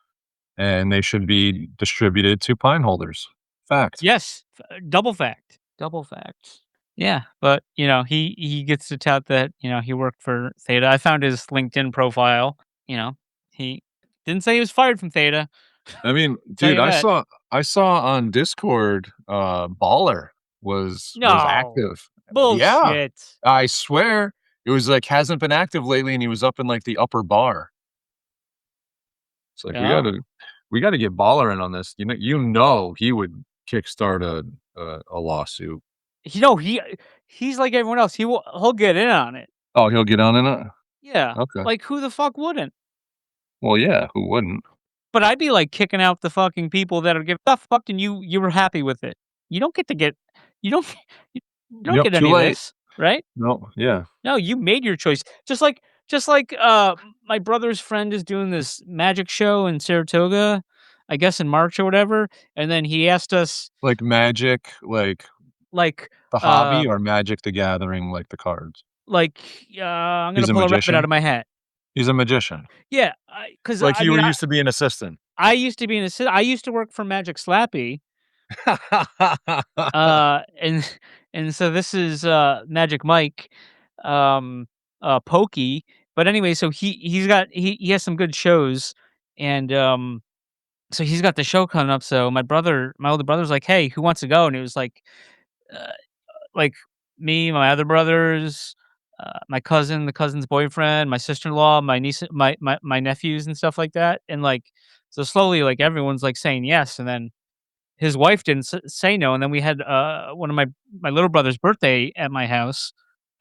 And they should be distributed to pine holders. Fact. Yes. Double fact. Double fact. Yeah, but he gets to tout that he worked for Theta. I found his LinkedIn profile. He didn't say he was fired from Theta. I mean, Tell dude, you I that. saw on Discord, Baller was No. active. Yeah, Bullshit. I swear it was like hasn't been active lately, and he was up in like the upper bar. It's like Yeah. we gotta get Baller in on this. You know he would kickstart a lawsuit. He's like everyone else. He'll get in on it. Oh, he'll get on in it. Yeah. Okay. Like who the fuck wouldn't? Well, yeah, who wouldn't? But I'd be like kicking out the fucking people that are giving the fuck and you were happy with it. You don't get to get you don't you don't Yep, get too any of late. this, right? No, yeah. No, you made your choice. Just like my brother's friend is doing this magic show in Saratoga, I guess in March or whatever, and then he asked us Like Magic, like like the hobby, or Magic the Gathering, like the cards. I'm He's gonna a pull a rabbit magician? out of my hat. He's a magician. Yeah, because Like you were used to be an assistant. I used to be I used to work for Magic Slappy, and so this is Magic Mike, Pokey. But anyway, so he has some good shows, and so he's got the show coming up. So my older brother's like, "Hey, who wants to go?" And it was uh, like me, my other brothers, my cousin, the cousin's boyfriend, my sister-in-law, my niece, my nephews, and stuff like that. And so slowly, like everyone's like saying yes, and then his wife didn't say no, and then we had one of my little brother's birthday at my house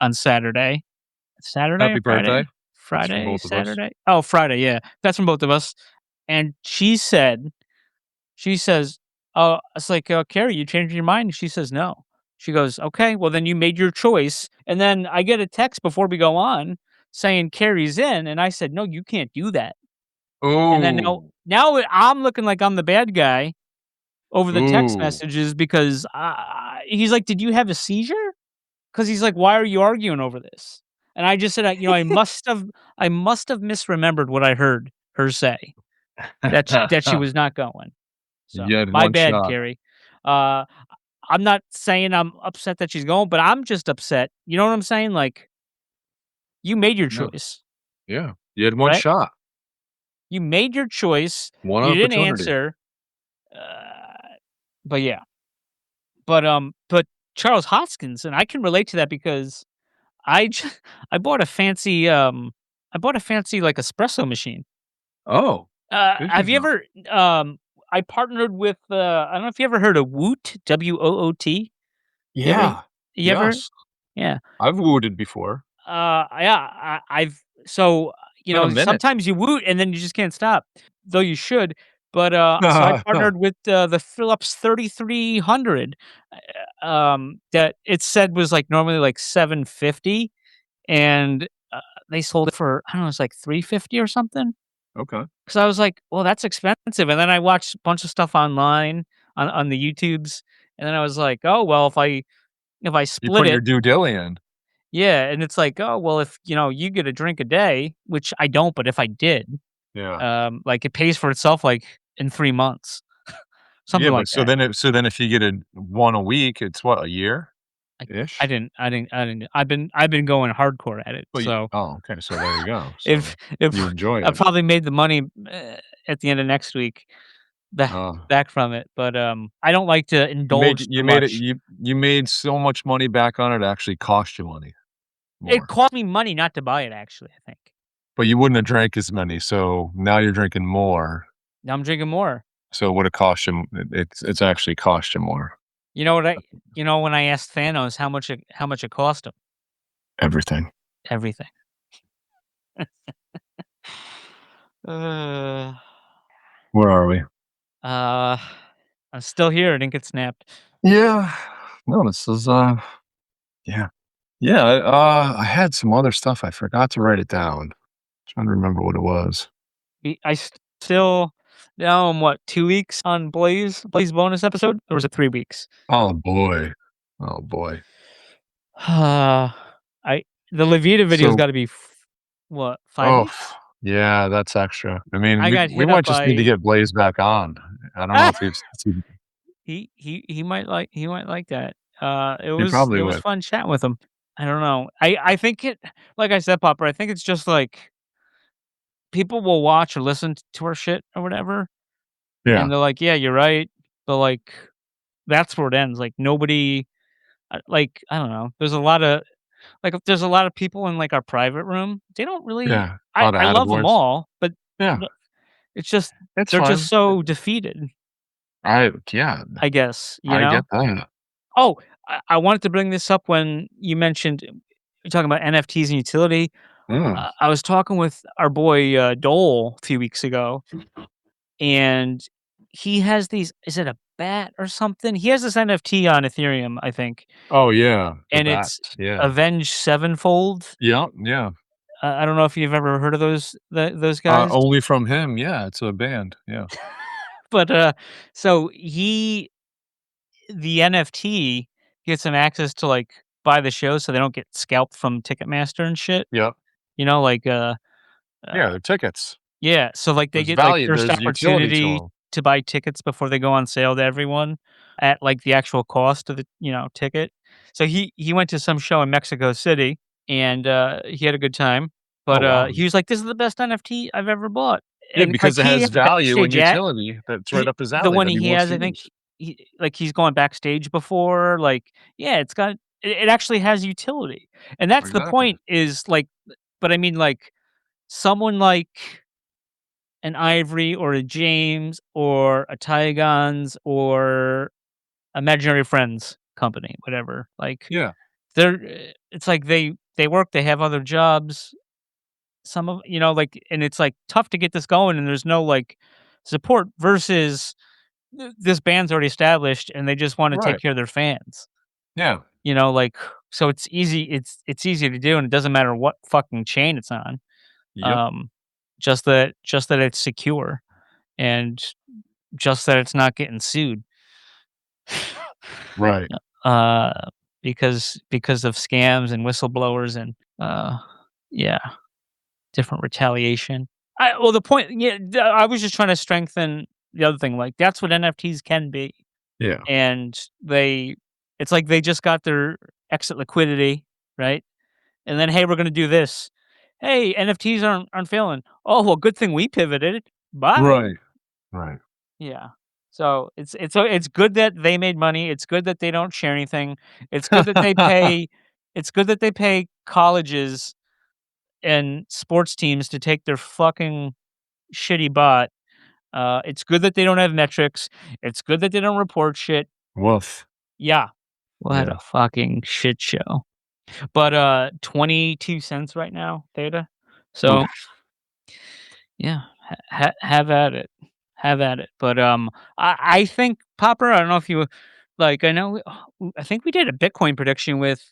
on Saturday. Saturday Happy or Friday? birthday. That's from Friday, both of us. Saturday. Oh, Friday, yeah. That's from both of us. And she says, "Oh," it's like, "Carrie, you changed your mind?" And she says, "No." She goes, "Okay, well then you made your choice." And then I get a text before we go on saying Carrie's in, and I said, "No, you can't do that." And then Ooh. now I'm looking like I'm the bad guy over the text Ooh. messages because he's like, "Did you have a seizure?" Because he's like, "Why are you arguing over this?" And I just said, I must have misremembered what I heard her say that she was not going. So You had my one bad, shot. Carrie. Uh, I'm not saying I'm upset that she's going, but I'm just upset. You know what I'm saying? Like, you made your Yeah. choice, Yeah. You had one right? shot. You made your choice. One You didn't opportunity. answer. But yeah. But Charles Hoskinson, I can relate to that because I bought a fancy like espresso machine. Oh. Good Have to you know. ever I partnered with I don't know if you ever heard of Woot, WOOT? Yeah. You ever? Yes. Yeah. I've wooted before. Yeah, I've so Been a minute. sometimes you woot and then you just can't stop, though you should. But so I partnered with the Philips 3300, that it said was like normally like $750, and they sold it for I don't know, it's like $350 or something. Okay. Because I was like, well, that's expensive. And then I watched a bunch of stuff online on the YouTubes, and then I was like, "Oh, well, if I You split put your it." due diligence. Yeah, and it's like, "Oh, well, if, you get a drink a day," which I don't, but if I did, Yeah. like, it pays for itself, like, in 3 months, Yeah, something but like that. so then if you get one a week, it's what, a I year-ish? I didn't I've been going hardcore at it, Well, you so oh, okay, so there you go. So if you enjoy I it. probably made the money, at the end of next week back Uh, back from it, but, I don't like to indulge too much. you made so much money back on it, it actually cost you money It more. cost me money not to buy it, actually, I think. But you wouldn't have drank as many, so now you're drinking more. Now I'm drinking more. So it would have cost you it's actually cost you more. You know what I when I asked Thanos how much it cost him? Everything. Everything. Uh, Where are we? uh, I'm still here, I didn't get snapped. Yeah. No, this is, yeah. Yeah, I had some other stuff, I forgot to write it down. Trying to remember what it was. I still now I'm what, 2 weeks on Blaze bonus episode? Or was it 3 weeks? Oh, boy. Oh, boy. I the Levita video's So gotta be what, 5 oh, weeks? yeah, that's extra. I mean, I got we hit up might just need to by get Blaze back on. I don't know if he might like that. he probably It was would. fun chatting with him. I don't know. I think it like I said, Popper, I think it's just like people will watch or listen to our shit or whatever, Yeah, and they're like, "Yeah, you're right," but, like, that's where it ends, like, nobody like, I don't know. There's a lot of people in, like, our private room. They don't really yeah. A lot of I love them attaboys. all, but Yeah, no it's just it's they're just fine. so defeated, Yeah, I guess, you I know? get that. Oh, I wanted to bring this up when you mentioned you're talking about NFTs and utility. Mm. I was talking with our boy, Dole a few weeks ago, and he has these is it a bat or something? He has this NFT on Ethereum, I think, Oh, yeah, the and it's bats, yeah. Avenged Sevenfold. Yeah, yeah. I don't know if you've ever heard of those guys, Only from him, yeah, it's a band, yeah. but, so he the NFT gets him access to, like, buy the show so they don't get scalped from Ticketmaster and shit, Yep. like, Yeah, they're tickets. yeah, so, like, they get, like, first There's utility to opportunity them. to buy tickets before they go on sale to everyone at, like, the actual cost of the, ticket. So he went to some show in Mexico City, and, he had a good time, Oh, but, wow. he was like, "This is the best NFT I've ever bought." Yeah, And, like, because it he has has a value and backstage at utility that's right he up his the alley one that he he wants has, to I think use. he's gone backstage before, like, yeah, it actually has utility, and that's the Exactly. point is, like but I mean, like, someone like an Ivory or a James or a Tygons or Imaginary Friends company, whatever. Like Yeah, it's like they work, they have other jobs. Some of like, and it's like tough to get this going, and there's no like support versus this band's already established, and they just want to take right. care of their fans. Yeah. Like so it's easy. It's easy to do, and it doesn't matter what fucking chain it's on. Yep. Um, just that it's secure and just that it's not getting sued. Right. uh, because of scams and whistleblowers and yeah, different retaliation. Well, the point, yeah, I was just trying to strengthen the other thing. Like that's what NFTs can be, Yeah. and it's like they just got their exit liquidity, right? And then hey, we're gonna do this. Hey, NFTs aren't failing. Oh well, good thing we pivoted. Bye. Right. Right. Yeah. So it's good that they made money. It's good that they don't share anything. It's good that they pay it's good that they pay colleges and sports teams to take their fucking shitty bot. It's good that they don't have metrics. It's good that they don't report shit. Woof. Yeah. What Yeah. a fucking shit show. But 22 cents right now, Theta. So Oof. yeah, have at it. Have at it. But, I think, Popper, I don't know if you like, I think we did a Bitcoin prediction with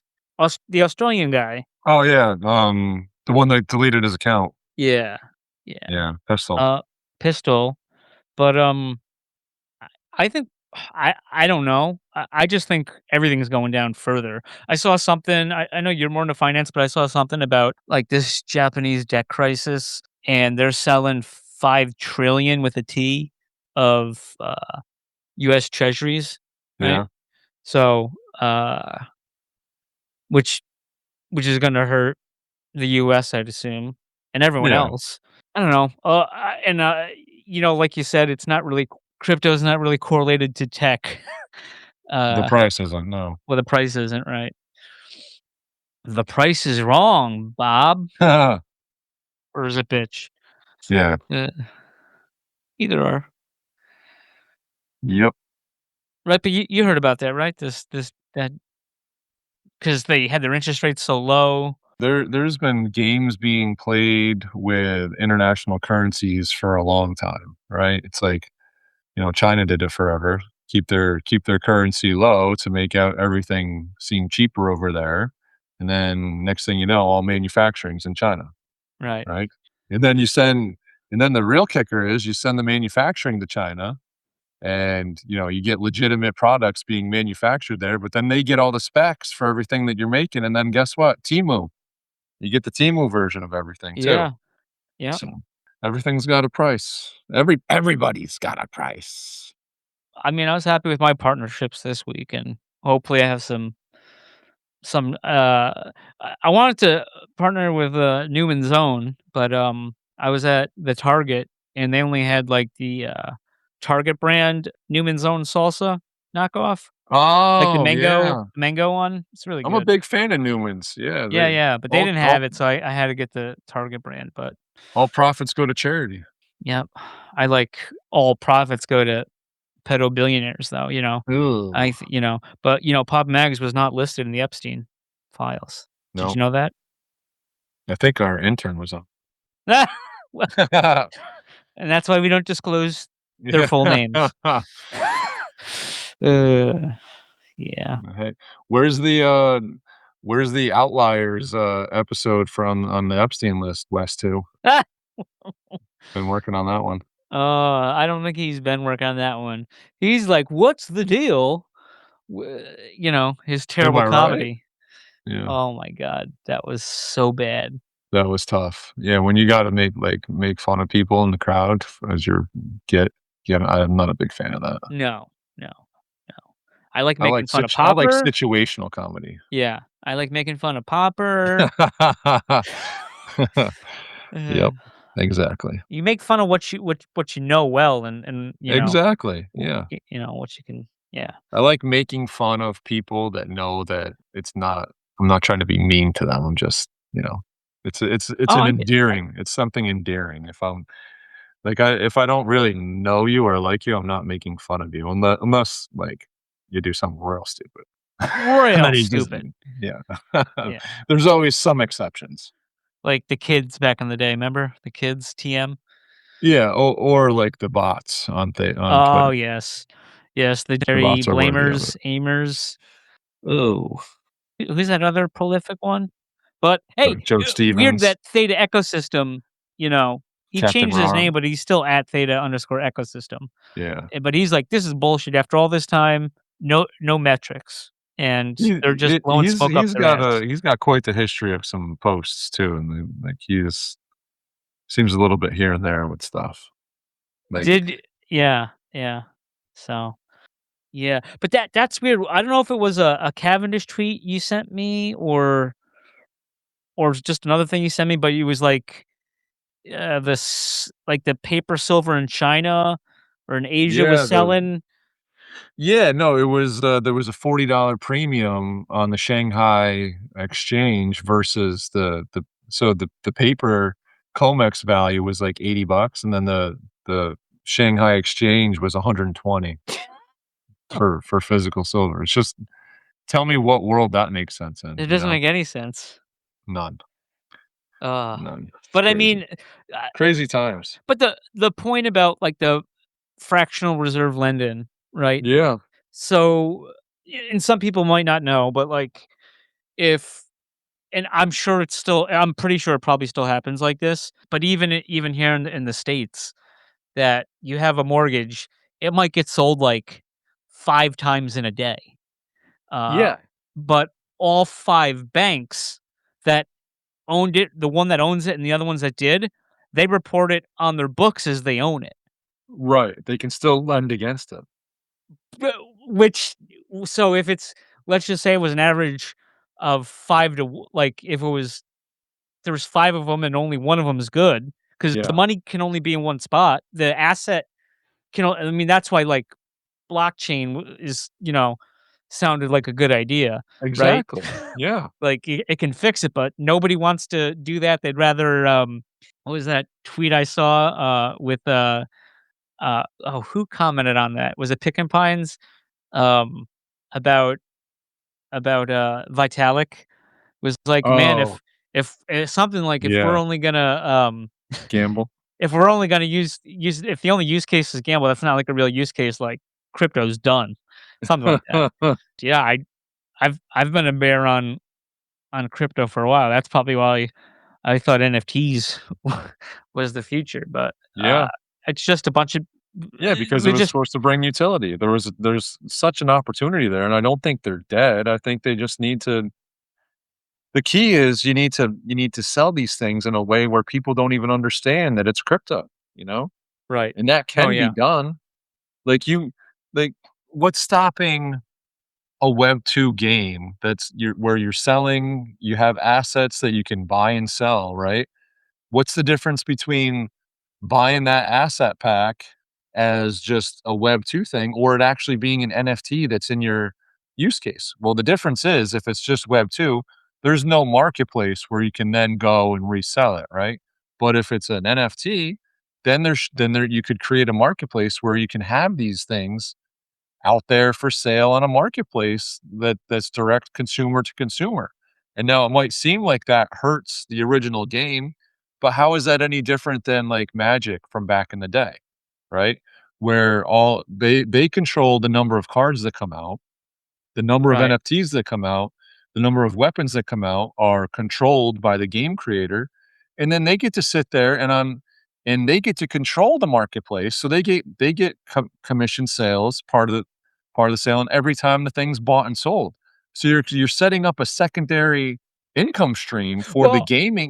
the Australian guy. Oh, yeah, the one that deleted his account. Yeah. Yeah. Yeah, pistol. Uh, Pistol. But, I think I don't know. I just think everything's going down further. I saw something. I know you're more into finance, but I saw something about like this Japanese debt crisis, and they're selling 5 trillion with a T of U.S. Treasuries, right? Yeah. So, which is going to hurt the U.S., I'd assume, and everyone Yeah. else. I don't know. Like you said, it's not really crypto's not really correlated to tech. The Uh, price isn't, no. well, the price isn't right. The price is wrong, Bob, or is it bitch? Yeah. Uh, either or. Yep. Right, but you heard about that, right? This that because they had their interest rates so low. There's been games being played with international currencies for a long time, right? It's like, China did it forever. Keep their currency low to make out everything seem cheaper over there. And then next thing you know, all manufacturing's in China, Right. right? And then the real kicker is you send the manufacturing to China and you get legitimate products being manufactured there, but then they get all the specs for everything that you're making. And then guess what? You get the Temu version of everything too. Yeah. Yeah. So everything's got a price. Everybody's got a price. I mean, I was happy with my partnerships this week, and hopefully I have some I wanted to partner with Newman's Own, but I was at the Target and they only had like the Target brand Newman's Own salsa knockoff, like the Oh mango one. It's really I'm a good. big fan of Newman's. Yeah, Yeah, they yeah, but they all didn't all have it, so I had to get the Target brand. But all profits go to charity. yeah, I like all profits go to pedo billionaires, though. Ooh, But Pop Mags was not listed in the Epstein files. Did no, you know that? I think our intern was on. Well, and that's why we don't disclose their Yeah. full names. Uh, yeah. Hey, where's the Outliers episode from on the Epstein list, West 2? Been working on that one. I don't think he's been working on that one. He's like, "What's the deal?" His Am terrible I right? comedy. Yeah. Oh my god, that was so bad. That was tough. Yeah, when you gotta make fun of people in the crowd as your get yeah, I'm not a big fan of that. No, no, no. I like I making like fun of I like Popper. situational comedy. Yeah, I like making fun of Popper. Uh, Yep, exactly. you make fun of what you know well, and Exactly, yeah. what you can. Yeah. I like making fun of people that know that I'm not trying to be mean to them, I'm just, it's Oh, an I get. endearing it's something endearing. If I don't really know you or like you, I'm not making fun of you unless, like, you do something real stupid. And Real then you just stupid. yeah. Yeah. There's always some exceptions. Like the kids back in the day, remember? The kids, TM? Yeah, or like the bots on Oh, Twitter. yes. Yes, the The Jerry bots are worthy of it. Blamers, Aimers. Oh, who's that other prolific one? But, hey, Joe weird Stevens, that Theta ecosystem, he Captain changed his Ron. name, but he's still at Theta_ecosystem. Yeah. But he's like, "This is bullshit. After all this time, no metrics, and they're just blowing smoke up their ass." He's got quite the history of some posts too, and like seems a little bit here and there with stuff. Like, Yeah, yeah. So, yeah, but that's weird. I don't know if it was a Cavendish tweet you sent me or it's just another thing you sent me, but it was like, this like the paper silver in China or in Asia was yeah, selling. no, it was there was a $40 premium on the Shanghai exchange versus the paper COMEX value was like $80, and then the Shanghai exchange was 120 for physical silver. It's just tell me what world that makes sense in, It doesn't make any sense. None. Uh, None. It's but I crazy. mean, uh, Crazy times. but the point about like the fractional reserve lending, right? Yeah. So, and some people might not know, but like if, and I'm pretty sure it probably still happens like this. But even here in the states, that you have a mortgage, it might get sold like 5 times in a day. Uh, Yeah. but all 5 banks that owned it, the one that owns it and the other ones that did, they report it on their books as they own it. Right. They can still lend against it. But which so if it's let's just say it was an average of 5 to like, if it was there was 5 of them and only one of them is good, because the Yeah. money can only be in one spot. The asset I mean, that's why, like, blockchain is, sounded like a good idea, right? Exactly. Yeah. Like, it can fix it, but nobody wants to do that. They'd rather, what was that tweet I saw, oh, who commented on that? Was it Pick and Pines? Um, about Vitalik was like, "Man, Oh, if something like if we're yeah. only gonna, Gamble. if we're only gonna use if the only use case is gamble, that's not like a real use case, like, crypto's done." Something like that. Yeah, I've been a bear on crypto for a while. That's probably why I thought NFTs was the future, but, Yeah. it's just a bunch of Yeah, because it we was just supposed to bring utility. There's such an opportunity there, and I don't think they're dead. I think they just need to the key is you need to sell these things in a way where people don't even understand that it's crypto, you know? right. And that Oh, can be yeah. done. Like like what's stopping a web 2 game where you're selling, you have assets that you can buy and sell, right? What's the difference between buying that asset pack as just a web 2 thing or it actually being an NFT that's in your use case? Well, the difference is if it's just web 2, there's no marketplace where you can then go and resell it, right? But if it's an NFT, then you could create a marketplace where you can have these things out there for sale on a marketplace that's direct consumer to consumer. And now it might seem like that hurts the original game, but how is that any different than like Magic from back in the day, right? Where all they control the number of cards that come out, the number of Right. NFTs that come out, the number of weapons that come out are controlled by the game creator, and then they get to sit there and they get to control the marketplace. So they get commission sales, part of the sale, and every time the thing's bought and sold. So you're setting up a secondary income stream Well,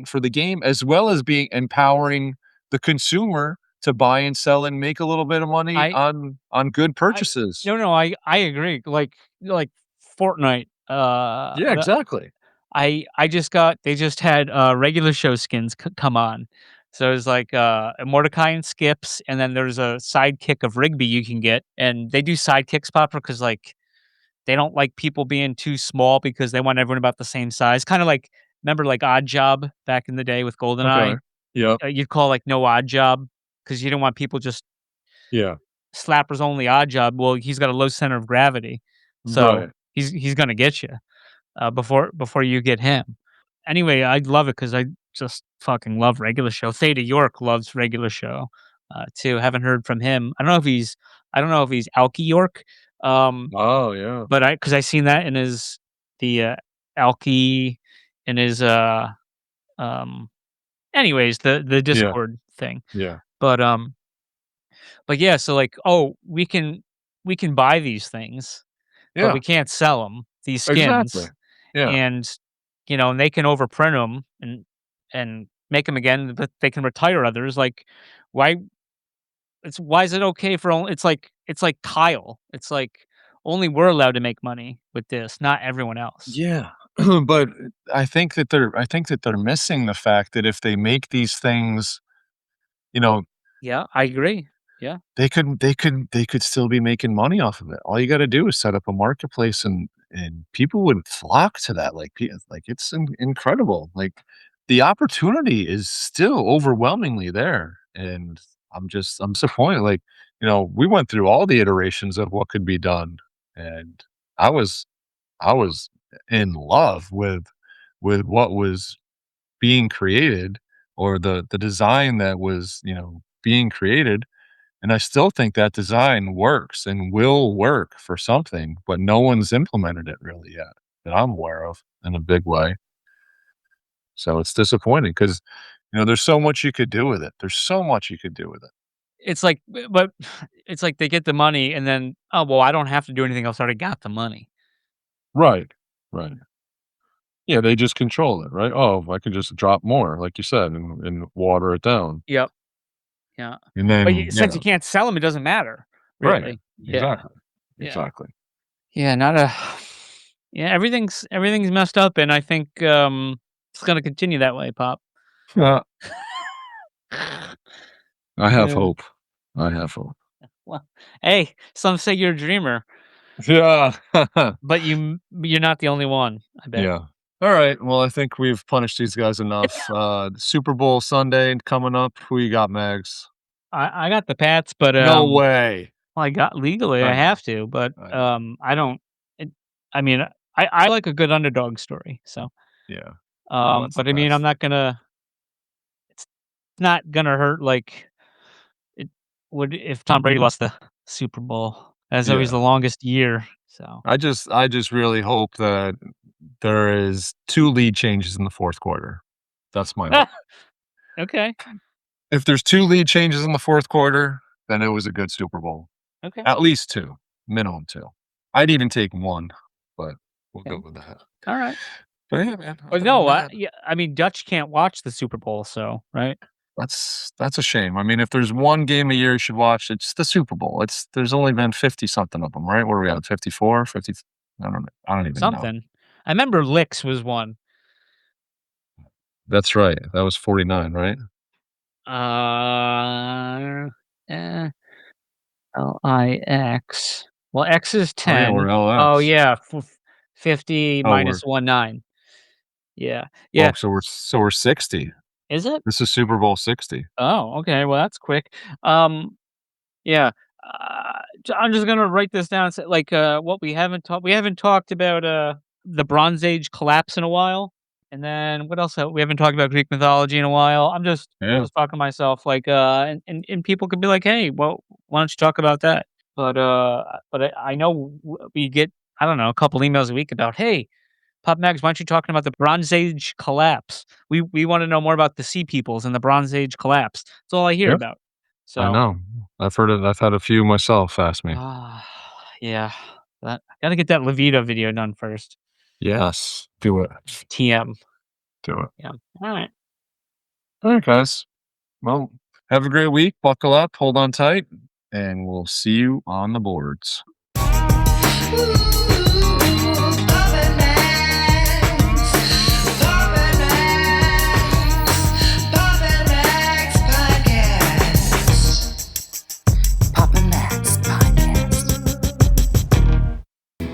for the game as well as being empowering the consumer to buy and sell and make a little bit of money I on good I purchases. no, no, I agree. Like Fortnite, Yeah, exactly. I just got they just had, regular show skins come on. So it's like, Mordecai and Skips, and then there's a sidekick of Rigby you can get, and they do sidekicks proper because like, they don't like people being too small because they want everyone about the same size. Kinda like remember, like, Odd Job back in the day with Okay. GoldenEye? Yep. You'd call, like, No Odd Job because you didn't want people just Yeah. Slapper's only Odd Job. Well, he's got a low center of gravity, so Right. he's gonna get you. Before you get him. Anyway, I love it because I just fucking love Regular Show. Theta York loves Regular Show, too. Haven't heard from him. I don't know if he's Alki York, Oh, yeah. but because I seen that in Alki in his, um anyways, the Yeah. Discord thing. Yeah. But, yeah, so, like, oh, we can buy these things, but Yeah. we can't sell them. These Exactly. skins. Yeah. And, and they can overprint them and make them again, but they can retire others, like, why why is it okay for only it's like Kyle. It's like, only we're allowed to make money with this, not everyone else. Yeah. But I think that they're missing the fact that if they make these things, you know, Yeah, I agree. Yeah. they could still be making money off of it. All you gotta do is set up a marketplace and people would flock to that, like, it's incredible. Like, the opportunity is still overwhelmingly there, and I'm disappointed, like, we went through all the iterations of what could be done, and I was I was in love with what was being created or the design that was, being created, and I still think that design works and will work for something, but no one's implemented it really yet that I'm aware of in a big way. So it's disappointing because there's so much you could do with it. There's so much you could do with it. it's like, but it's like they get the money and then, oh well, I don't have to do anything else. I already got the money. Right. Yeah, they just control it, right? Oh, I can just drop more, like you said, and water it down. Yep. Yeah. And But then, since you can't sell them, it doesn't matter, right. really. Yeah. Exactly. Yeah. Exactly. Yeah. Yeah. Everything's messed up, and I think it's gonna continue that way, Pop. Yeah. I have Yeah. hope. I have hope. Well, hey, some say you're a dreamer, Yeah. but you're not the only one. I bet. Yeah. All right. Well, I think we've punished these guys enough. Super Bowl Sunday coming up. Who you got, Mags? I got the Pats, but No way. well, I got legally. I I know. have to, but I know. I don't. I mean, I like a good underdog story. So, Yeah. Well, that's but the I mean, I'm best. not gonna. It's not gonna hurt like it would if Tom Brady lost the Super Bowl. That's always Yeah. the longest year. So I just really hope that there is 2 lead changes in the fourth quarter. That's my hope. okay, If there's 2 lead changes in the fourth quarter, then it was a good Super Bowl. okay. At least 2, minimum 2. I'd even take 1, but we'll go Okay. with that. All right. But yeah, man. But no, yeah, I mean, Dutch can't watch the Super Bowl, so right. That's a shame. I mean, if there's one game a year you should watch, it's the Super Bowl. There's only been 50 something of them, right? What are we at? 54, 50? I don't know. I don't even know. Something. I remember Licks was one. That's right. That was 49, right? LIX. Well, X is Oh yeah, 10. we're Oh LX. yeah, 50 Oh, we're minus 19. Yeah. oh, Yeah. so we're 60. Is it? This is Super Bowl 60. Oh, okay. Well, that's quick. Yeah. I'm just gonna write this down. And say, like, what we haven't talked. We haven't talked about the Bronze Age collapse in a while, and then what else? We haven't talked about Greek mythology in a while. I'm just Yeah. talking to myself, like, and people could be like, hey, well, why don't you talk about that? But I know we get, I don't know, a couple emails a week about, hey, Pop Mags, why aren't you talking about the Bronze Age collapse? We want to know more about the Sea Peoples and the Bronze Age collapse. That's all I hear Yep. about. So I know. I've heard it. I've had a few myself ask me. yeah, I gotta get that Levita video done first. Yes. Do it. TM. Do it. Yeah. All right. All right, guys. Well, have a great week. Buckle up. Hold on tight. And we'll see you on the boards.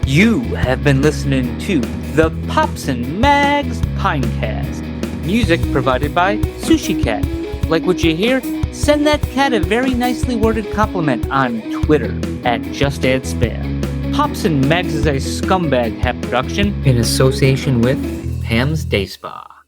You have been listening to the Pops and Mags Pinecast. Music provided by Sushi Cat. Like what you hear? Send that cat a very nicely worded compliment on Twitter at JustAddSpam. Pops and Mags is a Scumbag Hat production in association with Pam's Day Spa.